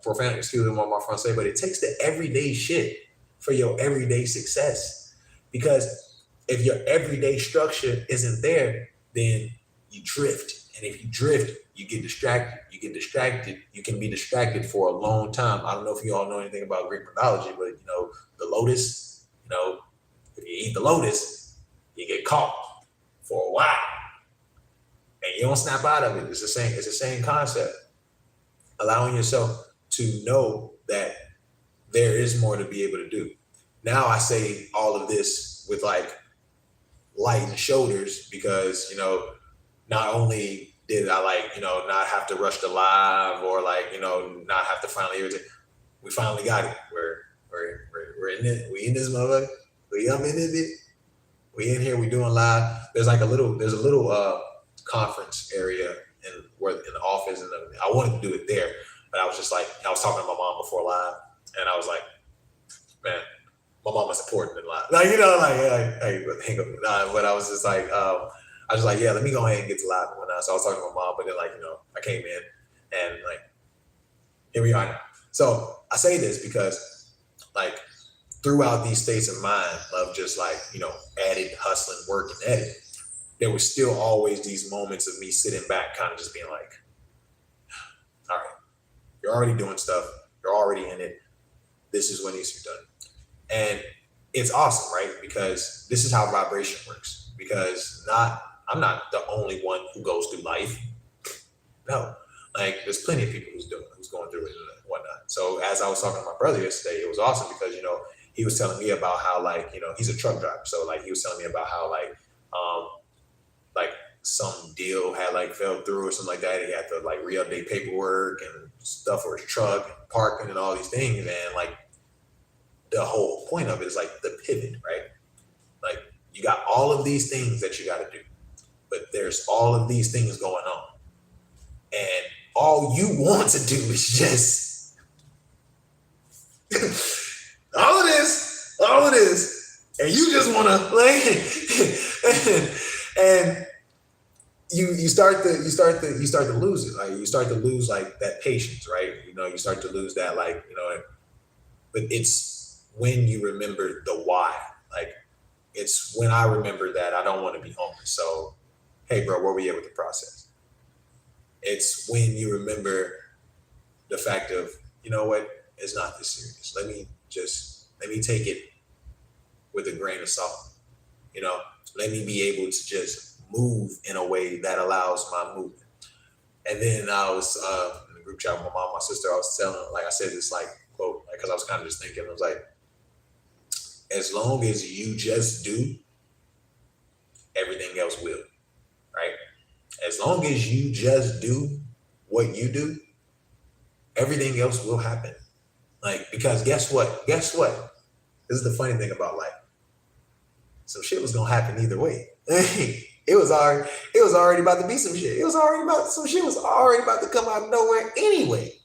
profound, excuse me what my friends say, but it takes the everyday shit for your everyday success. Because if your everyday structure isn't there, then you drift. And if you drift, you get distracted. You get distracted. You can be distracted for a long time. I don't know if you all know anything about Greek mythology, but the lotus, if you eat the lotus, you get caught for a while. And you don't snap out of it. It's the same concept. Allowing yourself to know that there is more to be able to do. Now I say all of this with like light shoulders because, not only did I not have to rush to live or not have to finally irritate. We finally got it. We're in it. We in this motherfucker. We up in it. We in here. We doing live. There's a little conference area in the office, and I wanted to do it there, but I was just like, I was talking to my mom before live, and I was like, man, my mom is important in live. But I was just like, I was like, yeah, let me go ahead and get to live and whatnot. So I was talking to my mom, but then I came in and here we are now. So I say this because throughout these states of mind of just added hustling, work and edit, there was still always these moments of me sitting back, kind of just being like, all right, you're already doing stuff. You're already in it. This is what needs to be done. And it's awesome, right? Because this is how vibration works. Because I'm not the only one who goes through life. No, there's plenty of people who's going through it and whatnot. So as I was talking to my brother yesterday, it was awesome because, he was telling me about how he's a truck driver. So he was telling me about how some deal had fell through or something like that. He had to re-update paperwork and stuff for his truck and parking and all these things. And the whole point of it is the pivot, right? You got all of these things that you got to do, but there's all of these things going on. And all you want to do is just all of this, and you just want to and you start to lose it. You start to lose that patience, right? You start to lose that but it's when you remember the why. It's when I remember that I don't want to be homeless. So, hey, bro, where we at with the process? It's when you remember the fact of, it's not this serious. Let me take it with a grain of salt. Let me be able to just move in a way that allows my movement. And then I was in the group chat with my mom, my sister. I was telling, I said this quote, because I was kind of just thinking, I was like, as long as you just do, everything else will, right? As long as you just do what you do, everything else will happen. Because guess what? This is the funny thing about life. Some shit was gonna happen either way. It was already about to be some shit. Some shit was already about to come out of nowhere anyway.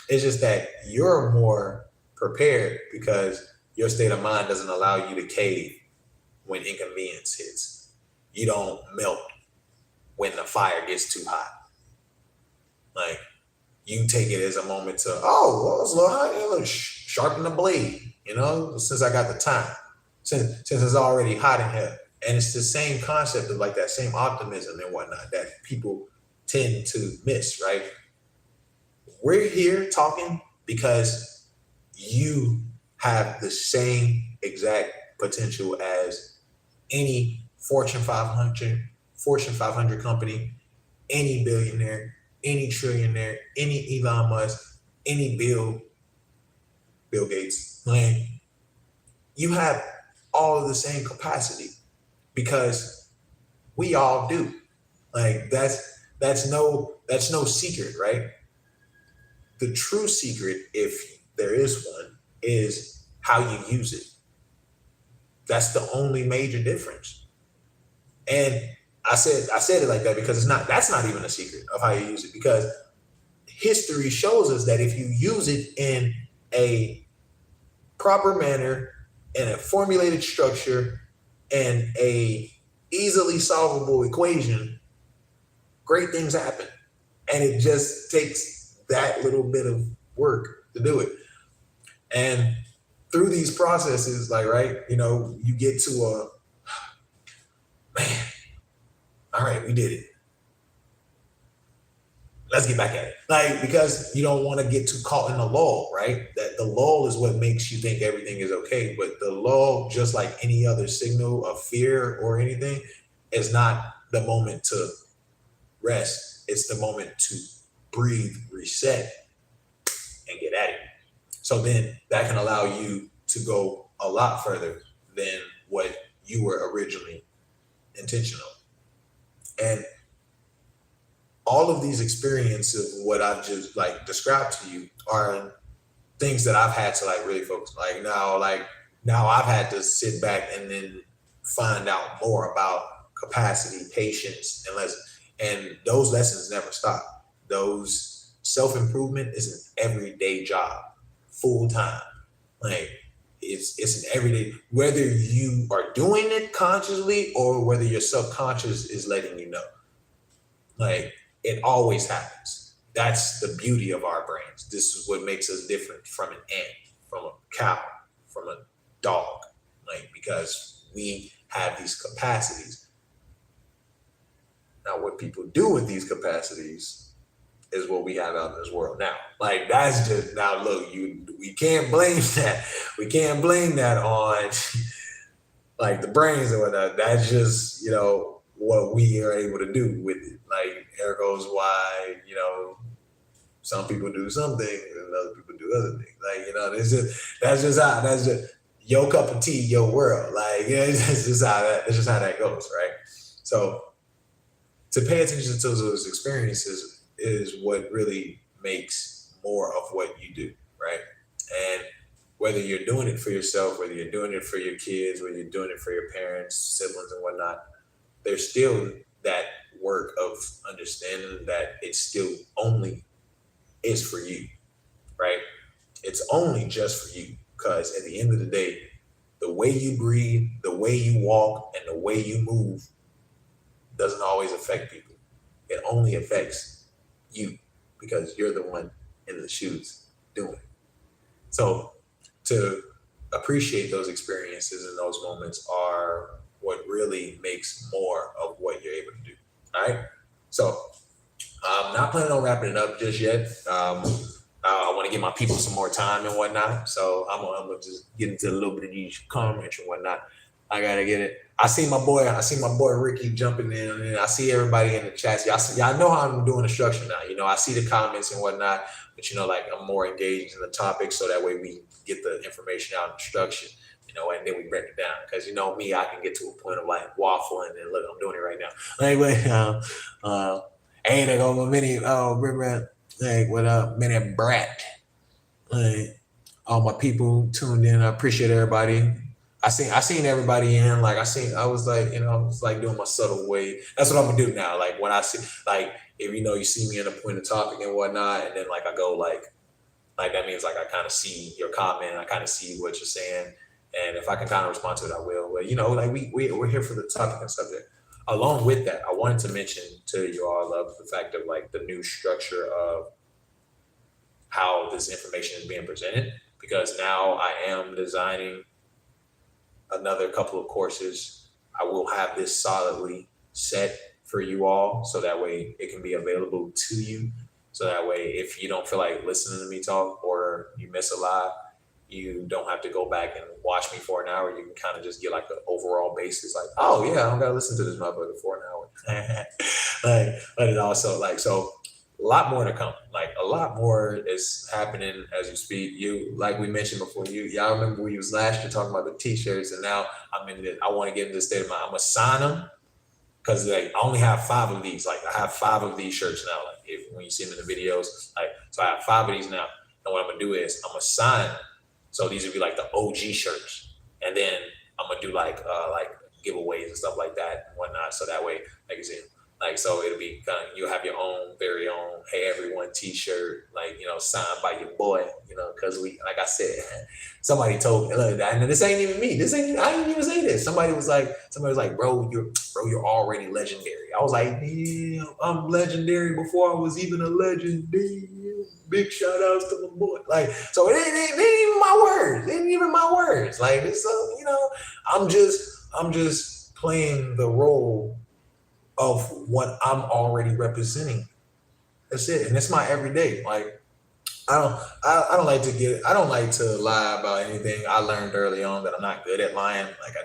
It's just that you're more prepared because your state of mind doesn't allow you to cave when inconvenience hits. You don't melt when the fire gets too hot. You take it as a moment to, it's a little hot. Look, sharpen the blade, since I got the time, since it's already hot in here. And it's the same concept of that same optimism and whatnot that people tend to miss, right? We're here talking because you have the same exact potential as any Fortune 500 company, any billionaire, any trillionaire, any Elon Musk, any Bill Gates. You have all of the same capacity because we all do. That's no secret, right? The true secret, if there is one, is how you use it. That's the only major difference. And I said it like that because that's not even a secret of how you use it, because history shows us that if you use it in a proper manner, in a formulated structure, and a easily solvable equation, great things happen. And it just takes that little bit of work to do it. And through these processes, like, right, you get to man, all right, we did it. Let's get back at it. Like, because you don't want to get too caught in the lull, right? That the lull is what makes you think everything is okay. But the lull, just like any other signal of fear or anything, is not the moment to rest. It's the moment to breathe, reset, and get at it. So then that can allow you to go a lot further than what you were originally intentional. And all of these experiences of what I've just like described to you are things that I've had to like really focus. Like now I've had to sit back and then find out more about capacity, patience, and lessons. And those lessons never stop. Those self-improvement is an everyday job, full time. Like it's an everyday, whether you are doing it consciously or whether your subconscious is letting you know. Like it always happens. That's the beauty of our brains. This is what makes us different from an ant, from a cow, from a dog. Like, because we have these capacities. Now, what people do with these capacities is what we have out in this world now. Like, that's just, now look, we can't blame that. We can't blame that on like the brains or whatnot. That's just, what we are able to do with it. Like, there goes why, some people do some things and other people do other things. Like, that's just your cup of tea, your world. Like, that's just how that goes, right? So to pay attention to those experiences is what really makes more of what you do, right? And whether you're doing it for yourself, whether you're doing it for your kids, whether you're doing it for your parents, siblings, and whatnot, there's still that work of understanding that it still only is for you, right? It's only just for you, because at the end of the day, the way you breathe, the way you walk, and the way you move doesn't always affect people. It only affects you because you're the one in the shoes doing it. So to appreciate those experiences and those moments are what really makes more of what you're able to do. All right. So I'm not planning on wrapping it up just yet. I want to give my people some more time and whatnot. So I'm gonna just get into a little bit of these comments and whatnot. I gotta get it. I see my boy Ricky jumping in, and I see everybody in the chats. Y'all know how I'm doing the structure now. I see the comments and whatnot, but like I'm more engaged in the topic, so that way we get the information out in the structure. And then we break it down. Because me, I can get to a point of like waffling, and look, I'm doing it right now. Anyway, hey, there go my mini, hey, what up, mini brat? Like, all my people tuned in. I appreciate everybody. I seen everybody in. Like, I was like doing my subtle way. That's what I'm gonna do now. Like, when I see, like, if you see me in a point of topic and whatnot, and then like I go like that means like I kind of see your comment, I kind of see what you're saying. And if I can kind of respond to it, I will. But like we're here for the topic and subject. Along with that, I wanted to mention to you all of the fact of like the new structure of how this information is being presented, because now I am designing another couple of courses. I will have this solidly set for you all, so that way it can be available to you. So that way, if you don't feel like listening to me talk or you miss a lot, you don't have to go back and watch me for an hour. You can kind of just get like an overall basis, like, oh yeah, I don't gotta listen to this motherfucker for an hour. But it also so a lot more to come. Like a lot more is happening as you speak. You, like we mentioned before, y'all remember we was last year talking about the t-shirts, and now I want to get into the state of mind. I'm gonna sign them, because like I only have 5 of these. Like I have 5 of these shirts now. Like when you see them in the videos, like so I have 5 of these now. And what I'm gonna do is I'm gonna sign. So these would be like the OG shirts, and then I'm gonna do like giveaways and stuff like that and whatnot. So that way, like I said, like so it'll be kind of, you have your own very own Hey Everyone T-shirt, like signed by your boy, because we, like I said, somebody told me, look, and this ain't even me. I didn't even say this. Somebody was like, bro, you're already legendary. I was like, yeah, I'm legendary before I was even a legend. Big shout outs to my boy. Like, so it ain't even my words. It ain't even my words. Like, it's I'm just playing the role of what I'm already representing. That's it. And it's my everyday. Like, I don't like to lie about anything. I learned early on that I'm not good at lying. Like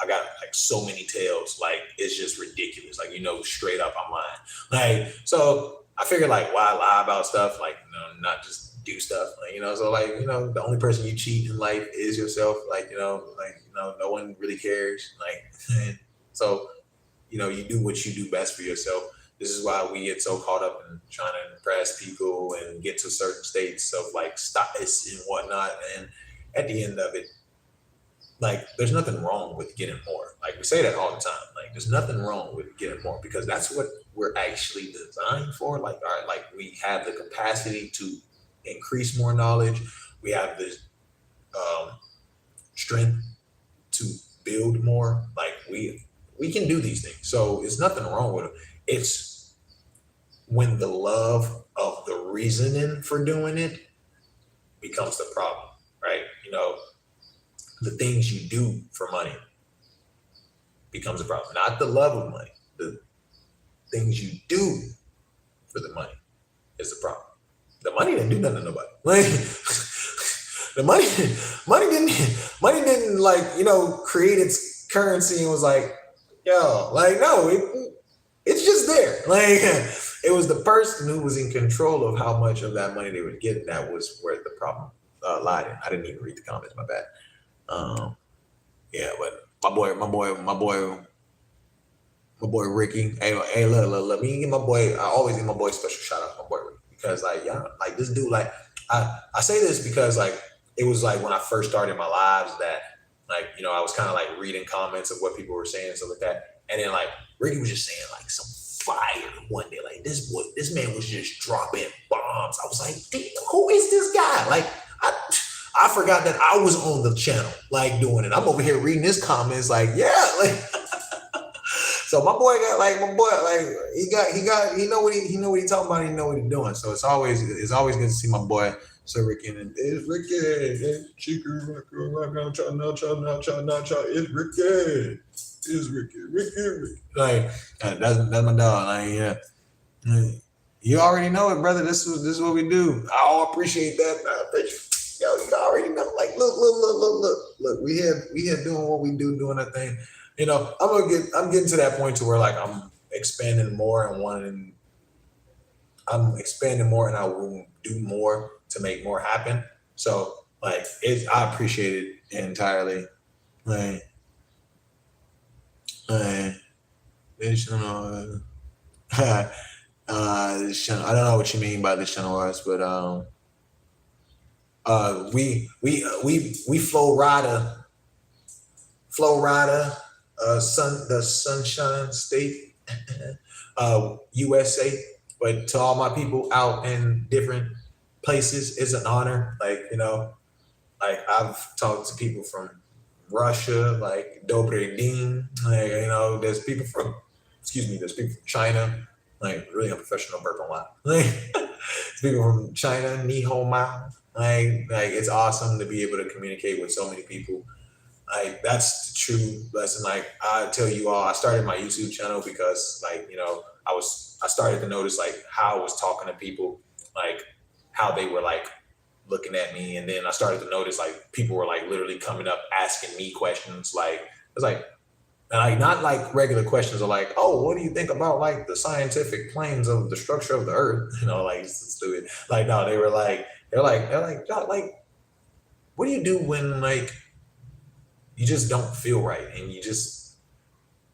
I got like so many tales. Like it's just ridiculous. Like, straight up I'm lying. Like, so I figured like why lie about stuff? Like, not just do stuff. Like, so like, the only person you cheat in life is yourself. Like, no one really cares. Like, so, you do what you do best for yourself. This is why we get so caught up in trying to impress people and get to certain states of like status and whatnot. And at the end of it, like there's nothing wrong with getting more. Like we say that all the time. Like there's nothing wrong with getting more because that's what we're actually designed for. Like, all right, like we have the capacity to increase more knowledge. We have the strength to build more. Like we can do these things. So it's nothing wrong with it. It's when the love of the reasoning for doing it becomes the problem, right? The things you do for money becomes a problem. Not the love of money. The things you do for the money is the problem. The money didn't do nothing to nobody. Like the money didn't like, create its currency and was like, yo, like no, it's just there. Like it was the person who was in control of how much of that money they would get. That was where the problem lied in. I didn't even read the comments. My bad. Yeah, but my boy Ricky. Hey, look. Me give my boy. I always give my boy a special shout out. My boy Ricky, because like, yeah, like this dude. Like I say this because like it was like when I first started my lives that like I was kind of like reading comments of what people were saying and stuff like that, and then like Ricky was just saying like some fire one day. Like this man was just dropping bombs. I was like, damn, who is this guy? Like I forgot that I was on the channel, like doing it. I'm over here reading his comments, like, yeah, like. So my boy, like he know what he talking about. He know what he doing. So it's always good to see my boy Sir Ricky. And it's Ricky, it's Ricky. Like that's my dog. Like yeah. You already know it, brother. This is what we do. I appreciate that. Yo, you already know. Like, look. We here doing what we do, doing that thing. I'm getting to that point to where like I'm expanding more and I will do more to make more happen. So like I appreciate it entirely. Like this channel, this channel. I don't know what you mean by this channel was, but we Flow Rider, the Sunshine State, USA. But to all my people out in different places, it's an honor. Like like I've talked to people from Russia, like Dobre Din. Like there's people from China. Like really unprofessional burp a lot. Like people from China, Ni Hao Ma. Like it's awesome to be able to communicate with so many people. Like that's the true lesson. Like I tell you all, I started my YouTube channel because like I started to notice like how I was talking to people, like how they were like looking at me, and then I started to notice like people were like literally coming up asking me questions. Like it's like, and like not like regular questions of like, oh, what do you think about like the scientific planes of the structure of the Earth? Like it's stupid. Like no, they're like, God, like, what do you do when like you just don't feel right and you just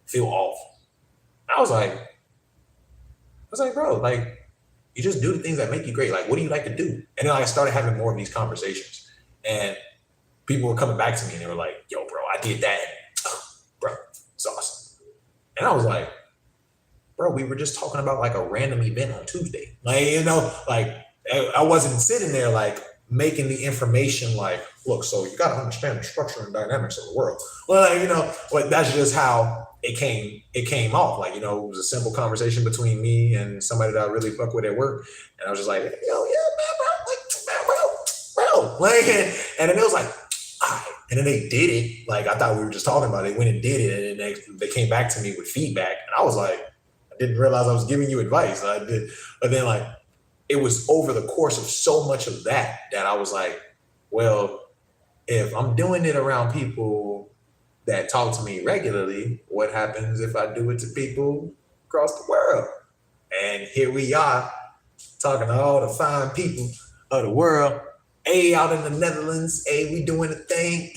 feel awful? I was like, bro, like, you just do the things that make you great. Like, what do you like to do? And then I started having more of these conversations. And people were coming back to me and they were like, yo, bro, I did that. Bro, it's awesome. And I was like, bro, we were just talking about like a random event on Tuesday. Like, like I wasn't sitting there like making the information like, look, so you got to understand the structure and dynamics of the world. Well, like, but that's just how it came off. Like, it was a simple conversation between me and somebody that I really fuck with at work. And I was just like, yeah, man, bro, like, and then it was like, all right. And then they did it. Like, I thought we were just talking about it. They went and did it. And then they came back to me with feedback. And I was like, I didn't realize I was giving you advice. I did. But then, like, it was over the course of so much of that I was like, well, if I'm doing it around people that talk to me regularly, what happens if I do it to people across the world? And here we are talking to all the fine people of the world. Hey, out in the Netherlands, hey, we doing a thing.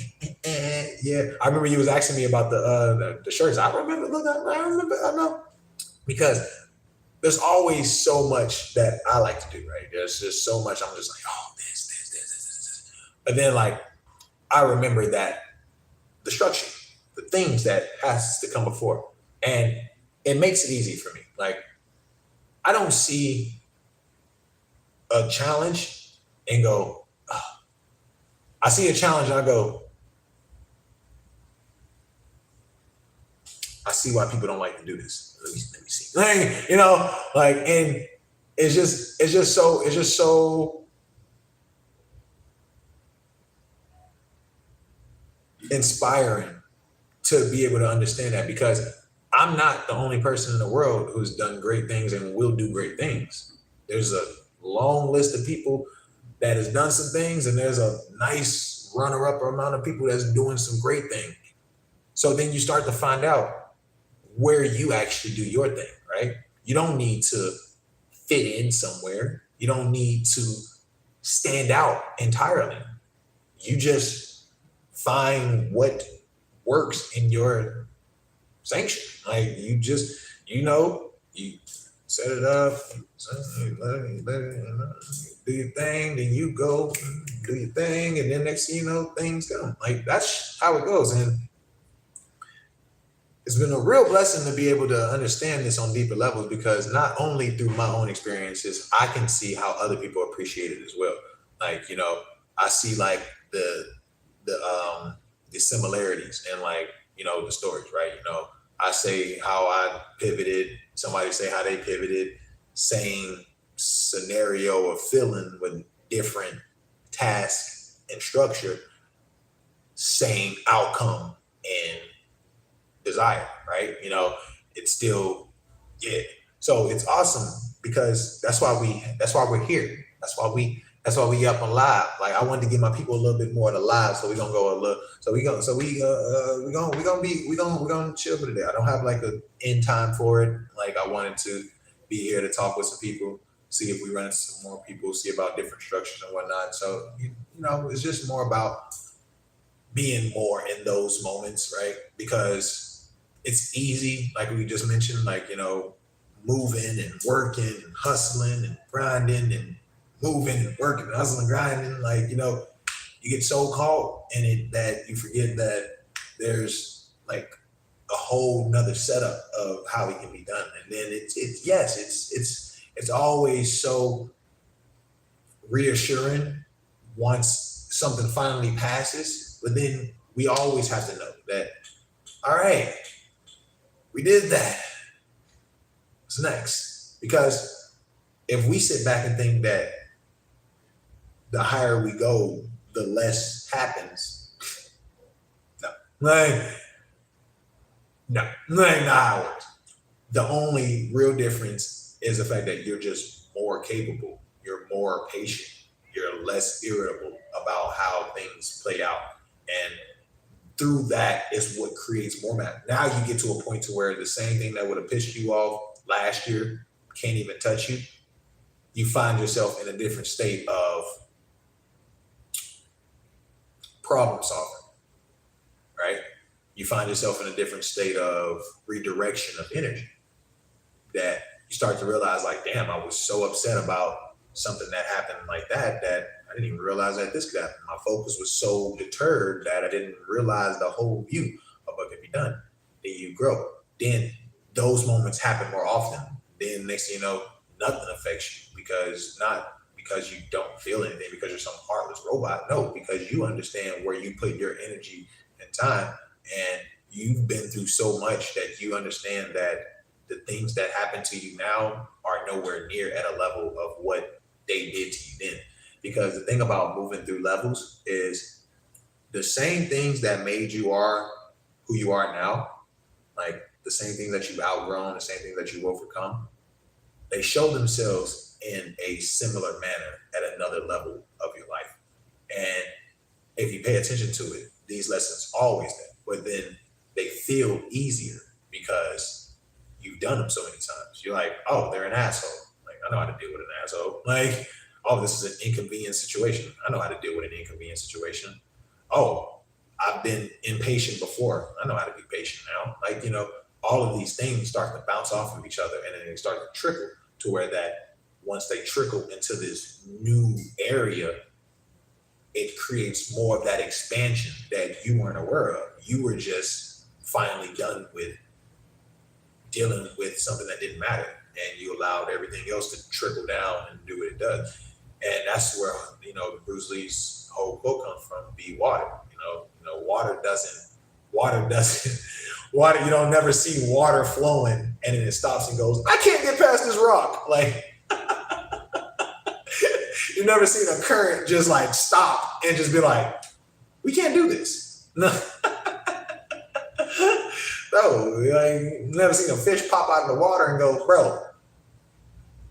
Yeah, I remember you was asking me about the shirts. I remember. Look, I remember. I know because there's always so much that I like to do. Right? There's just so much. I'm just like, oh, this. But then, like, I remember that the structure, the things that has to come before, and it makes it easy for me. Like, I don't see a challenge and go, oh. I see a challenge and I go, I see why people don't like to do this. Let me see. And it's just so inspiring to be able to understand that because I'm not the only person in the world who's done great things and will do great things. There's a long list of people that has done some things, and there's a nice runner-up amount of people that's doing some great things. So then you start to find out where you actually do your thing, right? You don't need to fit in somewhere. You don't need to stand out entirely. You just find what works in your sanction. Like, you set it up, do your thing, then you go do your thing, and then next thing you know, things come. Like, that's how it goes. And it's been a real blessing to be able to understand this on deeper levels because not only through my own experiences, I can see how other people appreciate it as well. Like, I see like the similarities and, like, the stories, right? I say how I pivoted, somebody say how they pivoted, same scenario of feeling with different tasks and structure, same outcome and desire, right? It's still, yeah. So it's awesome because that's why we're here. That's why we up and live. Like, I wanted to give my people a little bit more of the live, so we're gonna go a little. So we're gonna chill for today. I don't have like a end time for it. Like, I wanted to be here to talk with some people, see if we run into some more people, see about different structures and whatnot. So it's just more about being more in those moments, right? Because it's easy, like we just mentioned, like, moving and working and hustling and grinding and moving and working and hustling, grinding. Like, you get so caught in it that you forget that there's like a whole nother setup of how it can be done. And then it's always so reassuring once something finally passes. But then we always have to know that, all right, we did that. What's next? Because if we sit back and think that the higher we go, the less happens. No. Like not how it works. The only real difference is the fact that you're just more capable. You're more patient. You're less irritable about how things play out. And through that is what creates more matter. Now you get to a point to where the same thing that would have pissed you off last year can't even touch you. You find yourself in a different state of problem solving, right? You find yourself in a different state of redirection of energy. that you start to realize like, damn, I was so upset about something that happened like that I didn't even realize that this could happen. My focus was so deterred that I didn't realize the whole view of what could be done. Then you grow. Then those moments happen more often. Then next thing you know, nothing affects you because not because you don't feel anything because you're some heartless robot. No, because you understand where you put your energy and time, and you've been through so much that you understand that the things that happen to you now are nowhere near at a level of what they did to you then. Because the thing about moving through levels is the same things that made you are who you are now, like the same things that you've outgrown, the same things that you've overcome, they show themselves in a similar manner at another level of your life. And if you pay attention to it, these lessons always there, but then they feel easier because you've done them so many times. You're like, oh, they're an asshole. Like, I know how to deal with an asshole. Like, oh, this is an inconvenient situation. I know how to deal with an inconvenient situation. Oh, I've been impatient before. I know how to be patient now. Like, all of these things start to bounce off of each other and then they start to trickle to where that once they trickle into this new area, it creates more of that expansion that you weren't aware of. You were just finally done with dealing with something that didn't matter, and you allowed everything else to trickle down and do what it does. And that's where Bruce Lee's whole quote comes from: "Be water." Water doesn't. Water doesn't. Water. You don't never see water flowing, and then it stops and goes, "I can't get past this rock." Like you've never seen a current just like stop and just be like, "We can't do this." No. No, like, never seen a fish pop out of the water and go, "Bro,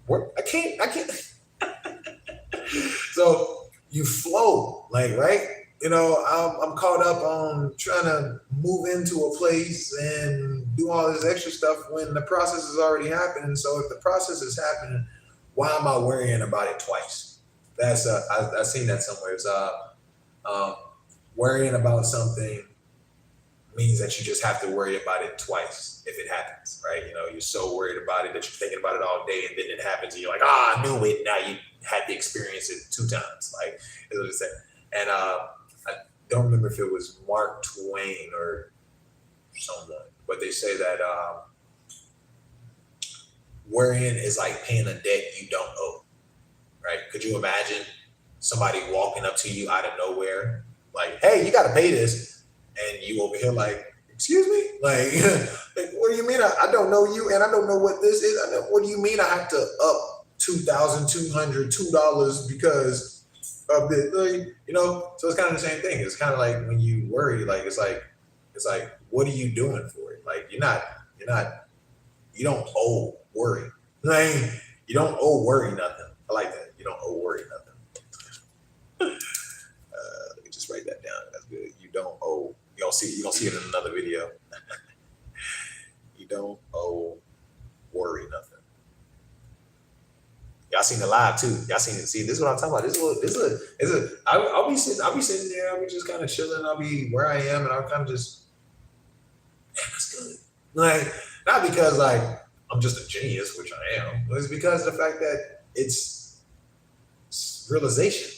what? I can't." So you flow, like, right? I'm caught up on trying to move into a place and do all this extra stuff when the process is already happening. So if the process is happening, why am I worrying about it twice? That's I've seen that somewhere. It's worrying about something means that you just have to worry about it twice if it happens, right? You're so worried about it that you're thinking about it all day, and then it happens, and you're like, I knew it. Now you had to experience it 2 times, like is what it said. And I don't remember if it was Mark Twain or someone, but they say that worrying is like paying a debt you don't owe, right? Could you imagine somebody walking up to you out of nowhere, like, "Hey, you got to pay this," and you over here like, "Excuse me?" Like, like, what do you mean? I don't know you, and I don't know what this is. What do you mean I have to up $2,202 because of this? So it's kind of the same thing. It's kind of like when you worry, like it's like, what are you doing for it? Like you don't owe worry. Like you don't owe worry nothing. I like that. You don't owe worry nothing. Let me just write that down. That's good. You don't owe. You're gonna see it in another video. You don't owe worry nothing. Y'all seen the live too. Y'all seen it. See, this is what I'm talking about. I'll be sitting there. I'll be just kind of chilling. I'll be where I am, and I'll kind of just, man, that's good. Like not because like I'm just a genius, which I am, but it's because of the fact that it's realization.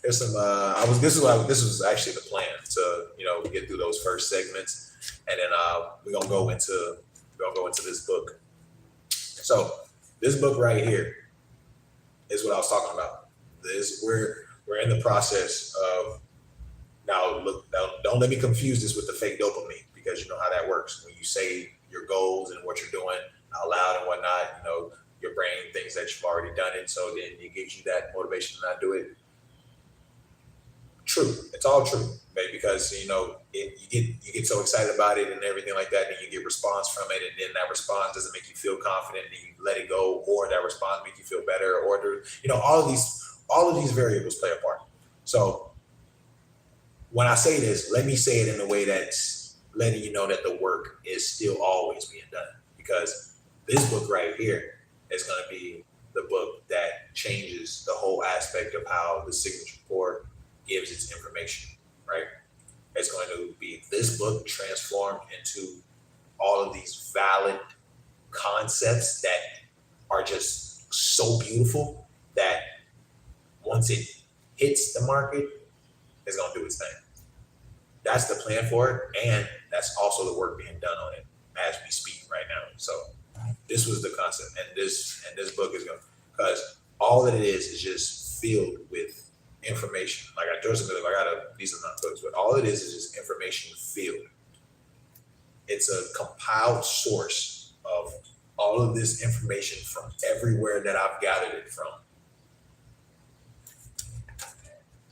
There's some. This was actually the plan to get through those first segments, and then we're gonna go into this book. So this book right here is what I was talking about. We're in the process of now. Look, don't let me confuse this with the fake dopamine, because you know how that works. When you say your goals and what you're doing out loud and whatnot, your brain thinks that you've already done it, so then it gives you that motivation to not do it. True, it's all true, right? Because you get so excited about it and everything like that, and you get response from it, and then that response doesn't make you feel confident, and you let it go, or that response makes you feel better, or all of these variables play a part. So when I say this, let me say it in a way that's letting you know that the work is still always being done, because this book right here is going to be the book that changes the whole aspect of how the signature report gives its information, right? It's going to be this book transformed into all of these valid concepts that are just so beautiful that once it hits the market, it's gonna do its thing. That's the plan for it, and that's also the work being done on it as we speak right now. So this was the concept, and this book is going, because all that it is just filled with information. Like I Joseph, these are not books, but all it is just information filled. It's a compiled source of all of this information from everywhere that I've gathered it from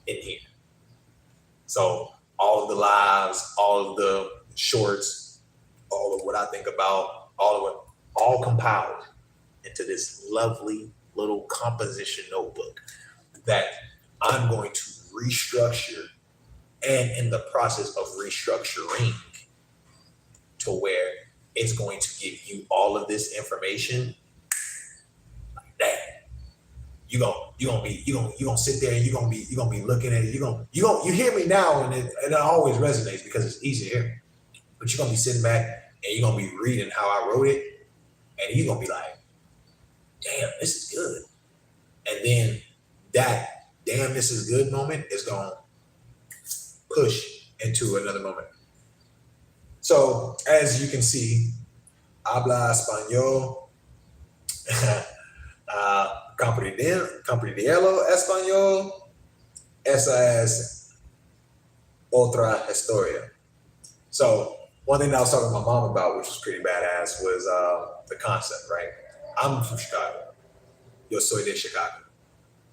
in here. So all of the lives, all of the shorts, all of what I think about, all compiled into this lovely little composition notebook that I'm going to restructure, and in the process of restructuring, to where it's going to give you all of this information like that. You're gonna sit there and you're gonna be looking at it. You hear me now, and it always resonates because it's easy to hear. But you're gonna be sitting back and you're gonna be reading how I wrote it, and you're gonna be like, damn, this is good. And then that damn this is good moment is gonna push into another moment. So as you can see, habla español, comprendiendo español, esa es otra historia. So one thing that I was talking to my mom about, which was pretty badass, was the concept, right? I'm from Chicago. Yo soy de Chicago.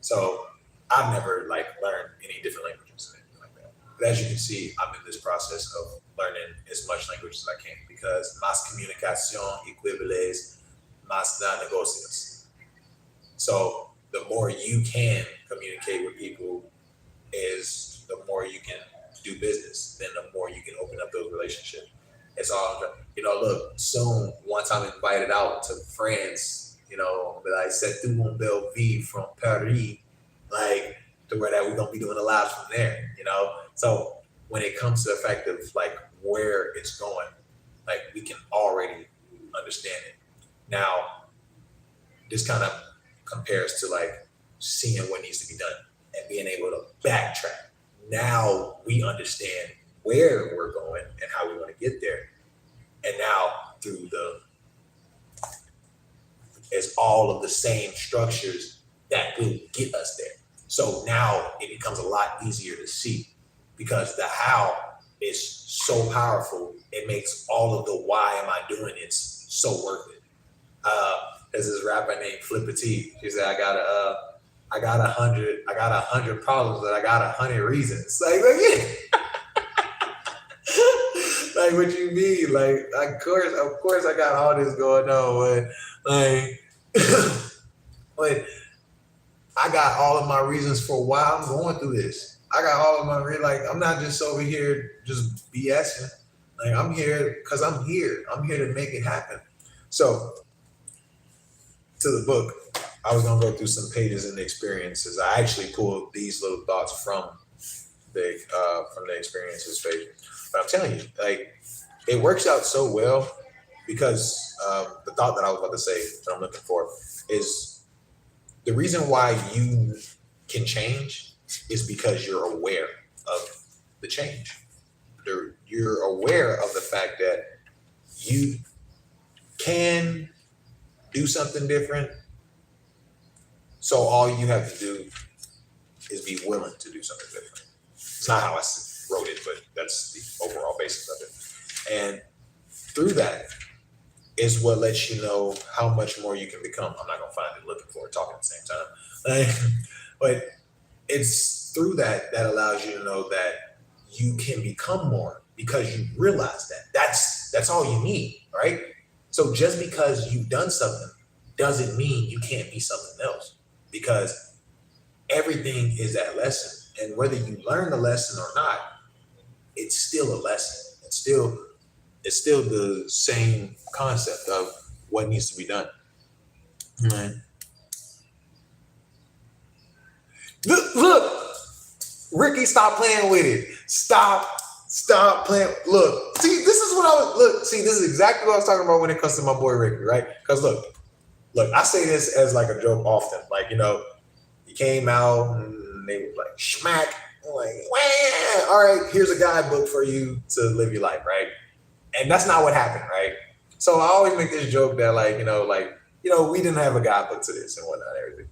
So I've never learned any different languages or anything like that. But as you can see, I'm in this process of learning as much language as I can, because más comunicación equivales más da negocios. So the more you can communicate with people is the more you can do business, then the more you can open up those relationships. It's all, look, soon, once I'm invited out to France, be like, c'est tout mon belle vie from Paris, to where that we're going to be doing the lives from there, So when it comes to the fact of where it's going, we can already understand it. Now, this kind of compares to seeing what needs to be done and being able to backtrack. Now we understand where we're going and how we want to get there. And now it's all of the same structures that will get us there. So now it becomes a lot easier to see, because the how is so powerful. It makes all of the why am I doing it so worth it. There's this rapper named Flipperty. She said, I got 100 problems, but I got 100 reasons. What you mean? Of course I got all this going on, but I got all of my reasons for why I'm going through this. I got all of my I'm not just over here just BSing. I'm here because I'm here. I'm here to make it happen. So to the book, I was gonna go through some pages in the experiences. I actually pulled these little thoughts from the experiences page. But I'm telling you, it works out so well, because the thought that I was about to say that I'm looking for is the reason why you can change is because you're aware of the change. You're aware of the fact that you can do something different. So all you have to do is be willing to do something different. It's not how I wrote it, but that's the overall basis of it. And through that is what lets you know how much more you can become. I'm not going to find it looking for it, talking at the same time. But it's through that allows you to know that you can become more, because you realize that. That's all you need, right? So just because you've done something doesn't mean you can't be something else, because everything is that lesson. And whether you learn the lesson or not, it's still a lesson. It's still the same concept of what needs to be done. Right. Look, Ricky, stop playing with it. Stop playing. Look, see, this is is what I was, look, see, this is exactly what I was talking about when it comes to my boy Ricky, right? Because look, I say this as like a joke often. Like, he came out and they were like, smack. I'm like, wah, all right, here's a guidebook for you to live your life, right? And that's not what happened, right? So I always make this joke that we didn't have a guidebook to this and whatnot, everything.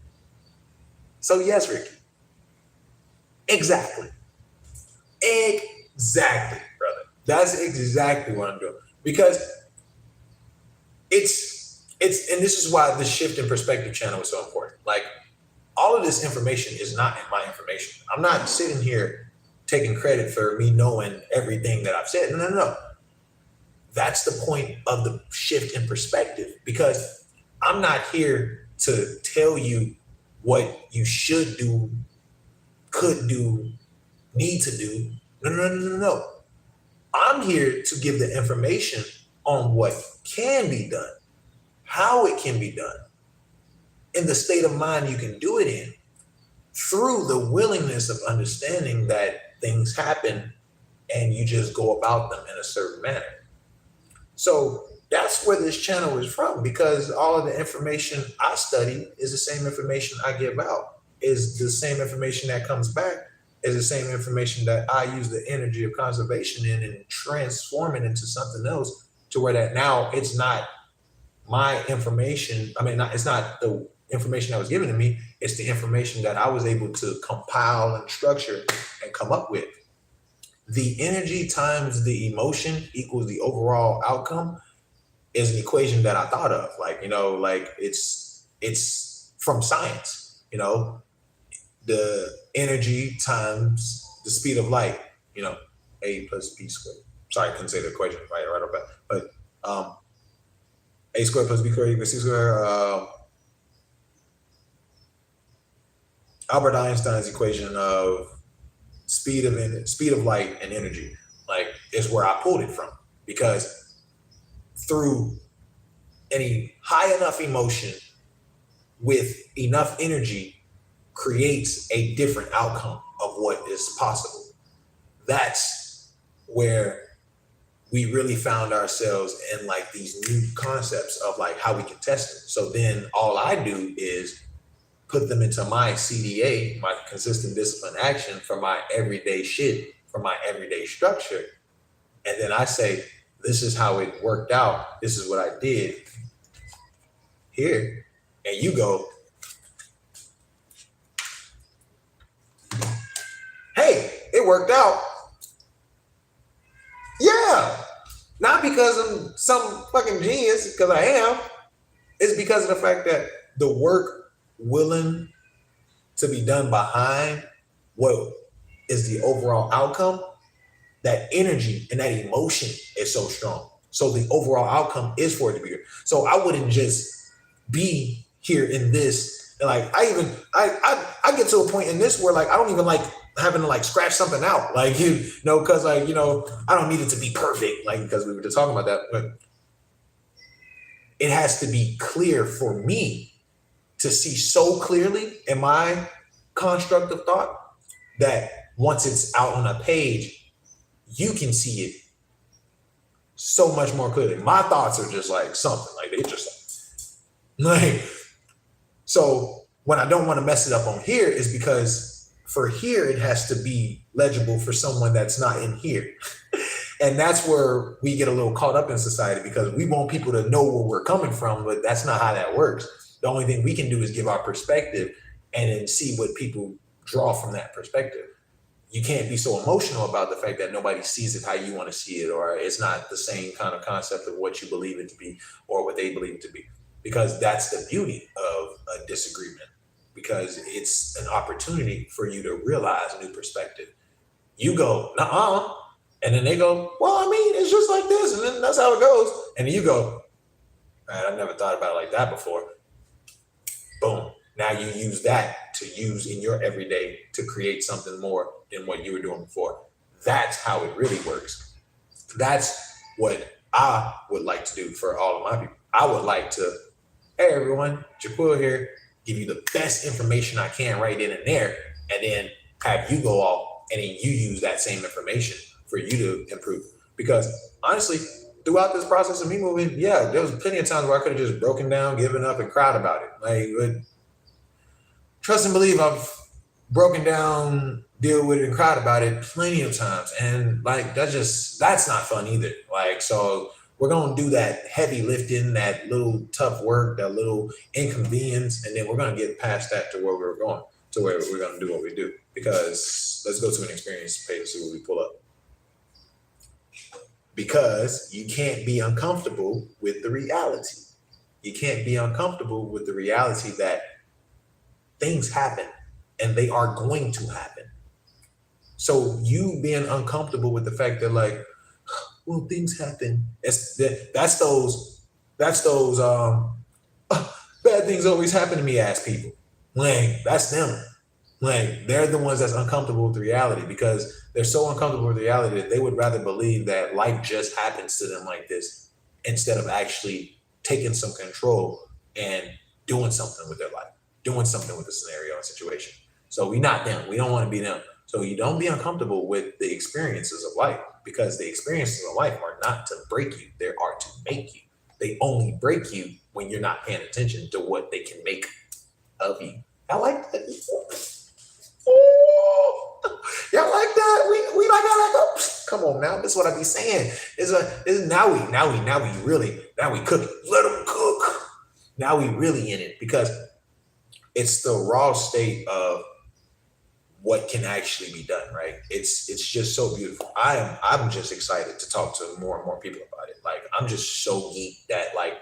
So yes, Ricky. Exactly. Exactly, brother. That's exactly what I'm doing. Because and this is why the shift in perspective channel is so important. Like, all of this information is not in my information. I'm not sitting here taking credit for me knowing everything that I've said. No. That's the point of the shift in perspective, because I'm not here to tell you what you should do, could do, need to do. No. I'm here to give the information on what can be done, how it can be done, and the state of mind you can do it in, through the willingness of understanding that things happen and you just go about them in a certain manner. So that's where this channel is from, because all of the information I study is the same information I give out, is the same information that comes back, is the same information that I use the energy of conservation in and transform it into something else, to where that now it's not my information. I mean, it's not the information that was given to me. It's the information that I was able to compile and structure and come up with. The energy times the emotion equals the overall outcome is an equation that I thought of. It's from science, the energy times the speed of light, A plus B squared. Sorry, I couldn't say the equation right off that. But A squared plus B squared equals C squared. Albert Einstein's equation of speed of light and energy, is where I pulled it from, because through any high enough emotion with enough energy creates a different outcome of what is possible. That's where we really found ourselves in these new concepts of how we can test it. So then all I do is put them into my CDA, my consistent discipline action, for my everyday shit, for my everyday structure. And then I say, this is how it worked out. This is what I did here. And you go, hey, it worked out. Yeah. Not because I'm some fucking genius, because I am. It's because of the fact that the work willing to be done behind what is the overall outcome, that energy and that emotion is so strong. So the overall outcome is for it to be here. So I wouldn't just be here in this. I get to a point in this where I don't even like having to scratch something out. Because I don't need it to be perfect, because we were just talking about that. But it has to be clear for me to see so clearly in my construct of thought that once it's out on a page, you can see it so much more clearly. My thoughts are just something, they just so when I don't want to mess it up on here is because for here, it has to be legible for someone that's not in here. And that's where we get a little caught up in society, because we want people to know where we're coming from, but that's not how that works. The only thing we can do is give our perspective and then see what people draw from that perspective. You can't be so emotional about the fact that nobody sees it how you want to see it, or it's not the same kind of concept of what you believe it to be or what they believe it to be, because that's the beauty of a disagreement, because it's an opportunity for you to realize a new perspective. You go, nuh-uh, and then they go, well, I mean, it's just like this, and then that's how it goes. And then you go, man, I've never thought about it like that before. Boom. Now you use that to use in your everyday to create something more than what you were doing before. That's how it really works. That's what I would like to do for all of my people. I would like to, hey everyone, Jocquill here, give you the best information I can right in and there, and then have you go off and then you use that same information for you to improve. Because honestly, throughout this process of me moving, yeah, there was plenty of times where I could have just broken down, given up, and cried about it. Like, but trust and believe, I've broken down, deal with it, and cried about it plenty of times, and like that's not fun either. Like, so we're gonna do that heavy lifting, that little tough work, that little inconvenience, and then we're gonna get past that to where we're going, to where we're gonna do what we do. Because let's go to an experience page and see what we pull up. Because you can't be uncomfortable with the reality. You can't be uncomfortable with the reality that things happen and they are going to happen. So you being uncomfortable with the fact that, like, well, things happen. That's those bad things always happen to me ass people. Like, that's them. Like, they're the ones that's uncomfortable with the reality, because they're so uncomfortable with reality that they would rather believe that life just happens to them like this, instead of actually taking some control and doing something with their life, doing something with the scenario and situation. So we not them. We don't want to be them. So you don't be uncomfortable with the experiences of life, because the experiences of life are not to break you. They are to make you. They only break you when you're not paying attention to what they can make of you. I like that. Ooh, y'all like that? We like that. Come on now. This is what I be saying. Now we cook. Let them cook. Now we really in it, because it's the raw state of what can actually be done, right? It's just so beautiful. I'm just excited to talk to more and more people about it. Like, I'm just so geeked that, like,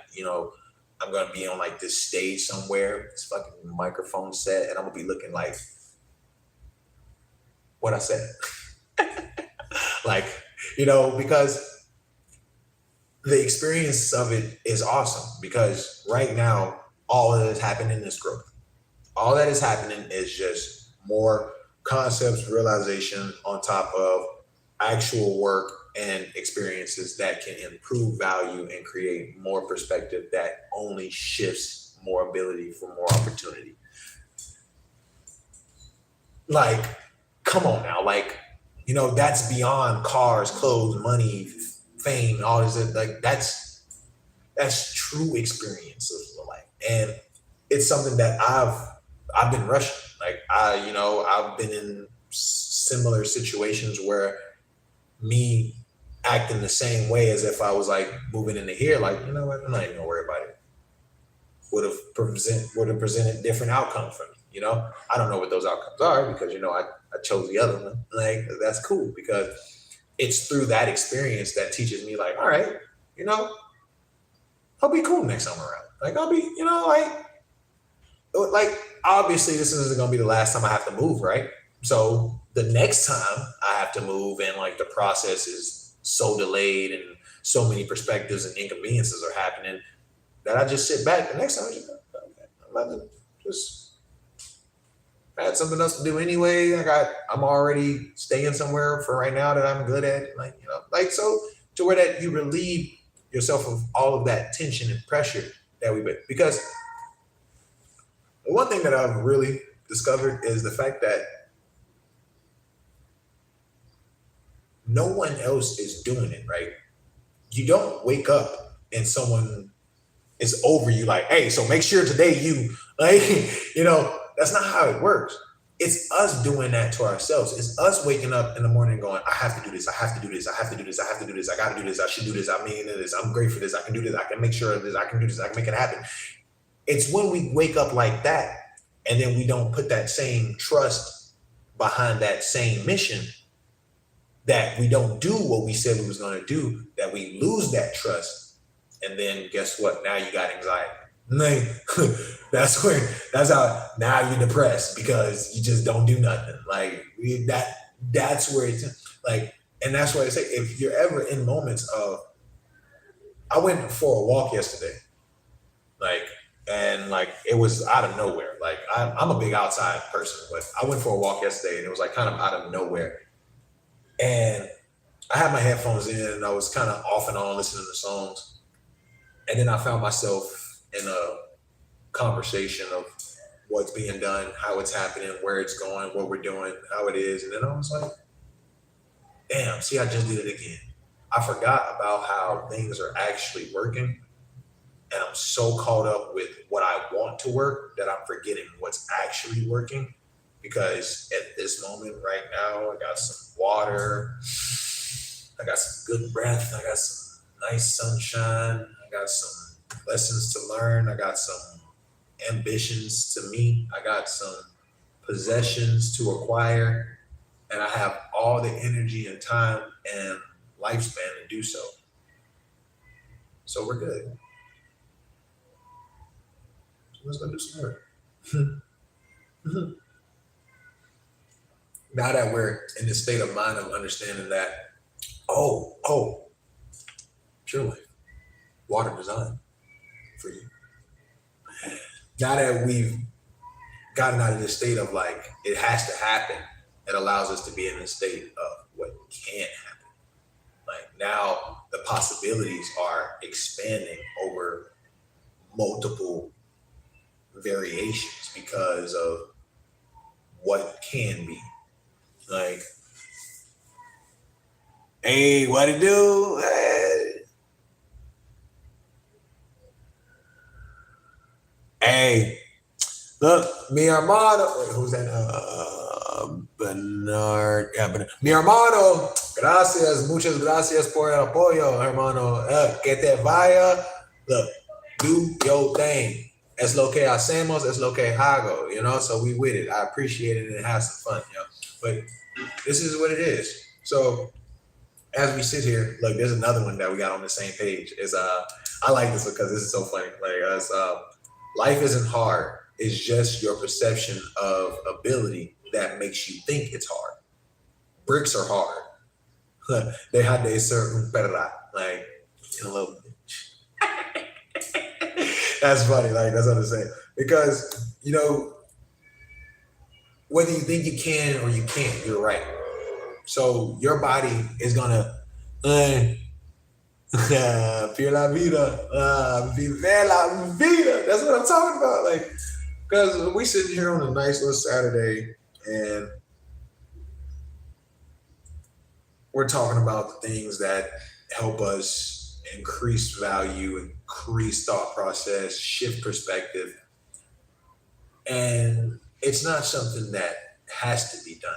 I'm gonna be on like this stage somewhere, this fucking microphone set, and I'm gonna be looking like what I said. Like, because the experience of it is awesome, because right now, all that is happening is growth. All that is happening is just more concepts, realization on top of actual work and experiences that can improve value and create more perspective, that only shifts more ability for more opportunity. Like, come on now. Like, that's beyond cars, clothes, money, fame, all this. Like, that's true experiences of life. And it's something that I've been rushing. Like, I've been in similar situations where me acting the same way as if I was like moving into here, like, you know what, I'm not even gonna worry about it. Would have presented different outcomes for me. I don't know what those outcomes are, because I chose the other one. Like, that's cool, because it's through that experience that teaches me, like, all right, I'll be cool next time around. Like, I'll be, like, obviously this isn't going to be the last time I have to move, right? So the next time I have to move, and like the process is so delayed and so many perspectives and inconveniences are happening, that I just sit back the next time. Just I had something else to do anyway. I'm already staying somewhere for right now that I'm good at. Like, like, so to where that you relieve yourself of all of that tension and pressure that we've been. Because one thing that I've really discovered is the fact that no one else is doing it, right? You don't wake up and someone is over you like, hey, so make sure today you, like, that's not how it works. It's us doing that to ourselves. It's us waking up in the morning going, I have to do this. I have to do this. I have to do this. I have to do this. I got to do this. I should do this. I mean this. I'm great for this. I can do this. I can make sure of this. I can do this. I can make it happen. It's when we wake up like that, and then we don't put that same trust behind that same mission, that we don't do what we said we was going to do, that we lose that trust. And then guess what? Now you got anxiety. Like, that's how now you're depressed, because you just don't do nothing. Like, that's where it's like, and that's why I say, if you're ever in moments of, I went for a walk yesterday, like, and like, it was out of nowhere. Like, I'm a big outside person, but I went for a walk yesterday, and it was like kind of out of nowhere. And I had my headphones in, and I was kind of off and on listening to songs. And then I found myself in a conversation of what's being done, how it's happening, where it's going, what we're doing, how it is. And then I was like, damn, see, I just did it again. I forgot about how things are actually working. And I'm so caught up with what I want to work that I'm forgetting what's actually working. Because at this moment right now, I got some water, I got some good breath, I got some nice sunshine, I got some lessons to learn, I got some ambitions to meet, I got some possessions to acquire, and I have all the energy and time and lifespan to do so. So we're good. So let's go do some work. Now that we're in the state of mind of understanding that, oh, pure life, water design for you. Now that we've gotten out of this state of like, it has to happen, it allows us to be in a state of what can happen. Like now the possibilities are expanding over multiple variations because of what can be. Like, hey, what it do? Hey, look, mi hermano. Wait, who's that? Bernard. Yeah, but mi hermano. Gracias, muchas gracias por el apoyo, hermano. Que te vaya. Look, do your thing. Es lo que hacemos, es lo que hago, you know? So we with it. I appreciate it and have some fun, you know? But this is what it is. So as we sit here, look, there's another one that we got on the same page. Is I like this because this is so funny. Like us, life isn't hard. It's just your perception of ability that makes you think it's hard. Bricks are hard. They had de ser un perra, like in a little. That's funny. Like that's what I'm saying. Because you know, whether you think you can or you can't, you're right. So your body is gonna Pure la vida, vive la vida. That's what I'm talking about. Like, because we sitting here on a nice little Saturday, and we're talking about the things that help us increase value, increase thought process, shift perspective, and it's not something that has to be done.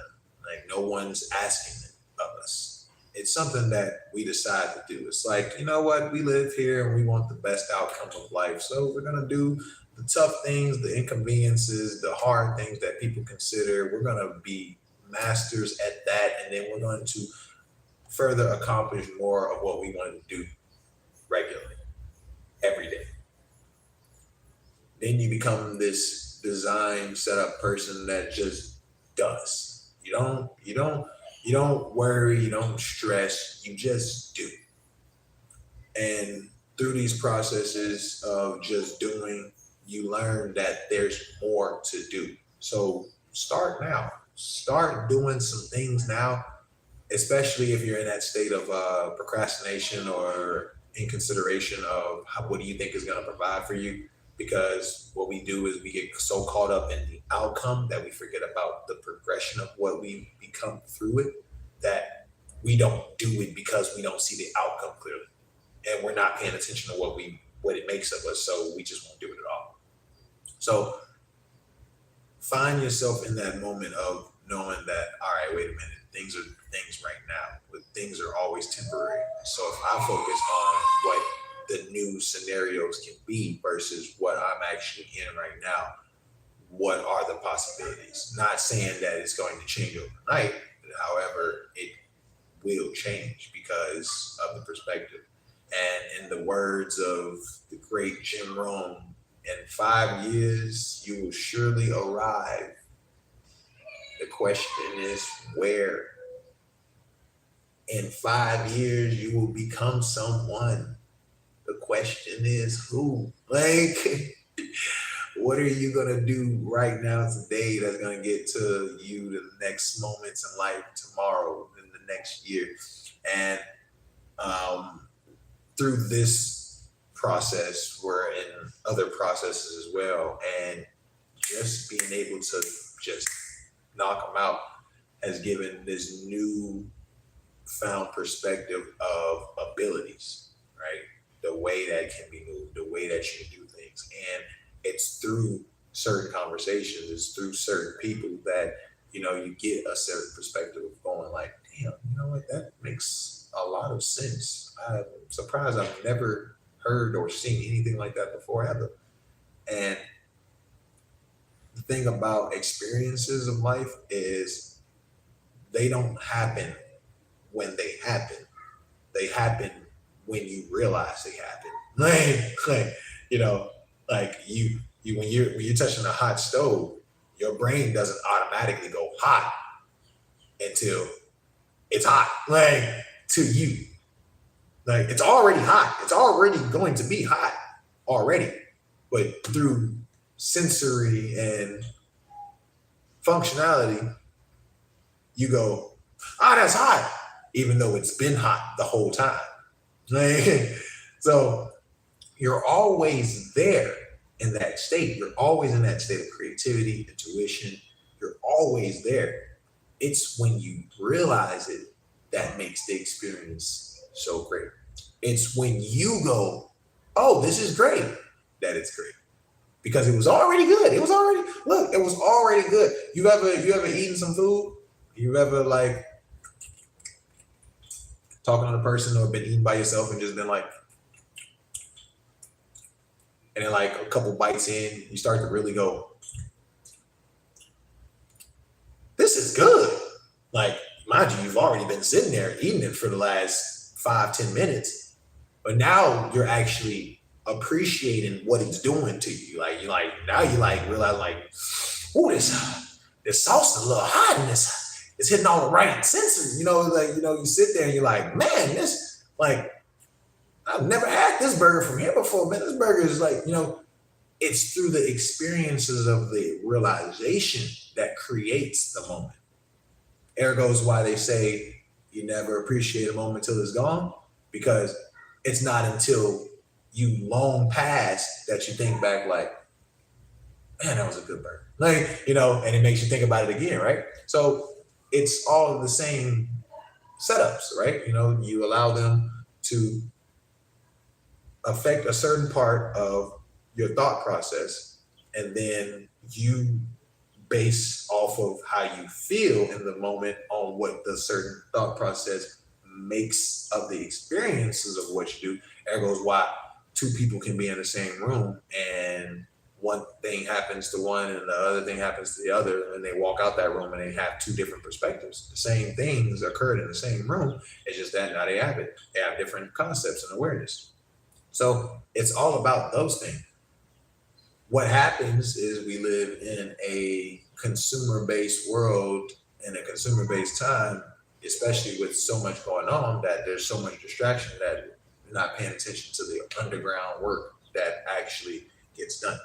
Like, no one's asking it of us. It's something that we decide to do. It's like, you know what? We live here and we want the best outcome of life. So we're going to do the tough things, the inconveniences, the hard things that people consider. We're going to be masters at that. And then we're going to further accomplish more of what we want to do regularly, every day. Then you become this design setup person that just does. You don't worry, you don't stress, you just do. And through these processes of just doing, you learn that there's more to do. So start now. Start doing some things now, especially if you're in that state of procrastination or inconsideration of what do you think is going to provide for you. Because what we do is we get so caught up in the outcome that we forget about the progression of what we become through it, that we don't do it because we don't see the outcome clearly. And we're not paying attention to what it makes of us, so we just won't do it at all. So find yourself in that moment of knowing that, all right, wait a minute, things are things right now, but things are always temporary. So if I focus on what the new scenarios can be versus what I'm actually in right now, what are the possibilities? Not saying that it's going to change overnight, however, it will change because of the perspective. And in the words of the great Jim Rome, in 5 years, you will surely arrive. The question is where? In 5 years, you will become someone. The question is who? Like, what are you going to do right now today that's going to get to you the next moments in life tomorrow, in the next year? And through this process, we're in other processes as well. And just being able to just knock them out has given this new newfound perspective of abilities, right? The way that can be moved, the way that you do things. And it's through certain conversations, it's through certain people that, you get a certain perspective of going like, damn, you know what, that makes a lot of sense. I'm surprised I've never heard or seen anything like that before ever. And the thing about experiences of life is they don't happen when they happen. They happen when you realize they happen. Like, you know, like when you're touching a hot stove, your brain doesn't automatically go hot until it's hot. Like to you. Like it's already hot. It's already going to be hot already. But through sensory and functionality, you go, that's hot, even though it's been hot the whole time. Like, so you're always there in that state. You're always in that state of creativity, intuition. You're always there. It's when you realize it that makes the experience so great. It's when you go, oh, this is great, that it's great. Because it was already good. It was already good. You ever eaten some food? You ever like talking to a person or been eating by yourself and just been like, and then like a couple bites in, you start to really go, this is good. Like, mind you, you've already been sitting there eating it for the last 5-10 minutes, but now you're actually appreciating what it's doing to you. Like now you like realize like, oh, this sauce is a little hot and it's hitting all the right senses. You sit there and you're like, man, this like I've never had this burger from here before, man. This burger is like, it's through the experiences of the realization that creates the moment. Ergo is why they say you never appreciate a moment till it's gone, because it's not until you long past that you think back like, man, that was a good burger. Like, and it makes you think about it again, right? So it's all of the same setups, right? You allow them to affect a certain part of your thought process, and then you base off of how you feel in the moment on what the certain thought process makes of the experiences of what you do. Ergo is why two people can be in the same room and one thing happens to one and the other thing happens to the other, and they walk out that room and they have two different perspectives. The same things occurred in the same room. It's just that now they have it. They have different concepts and awareness. So it's all about those things. What happens is we live in a consumer-based world, in a consumer-based time, especially with so much going on, that there's so much distraction that we're not paying attention to the underground work that actually gets done.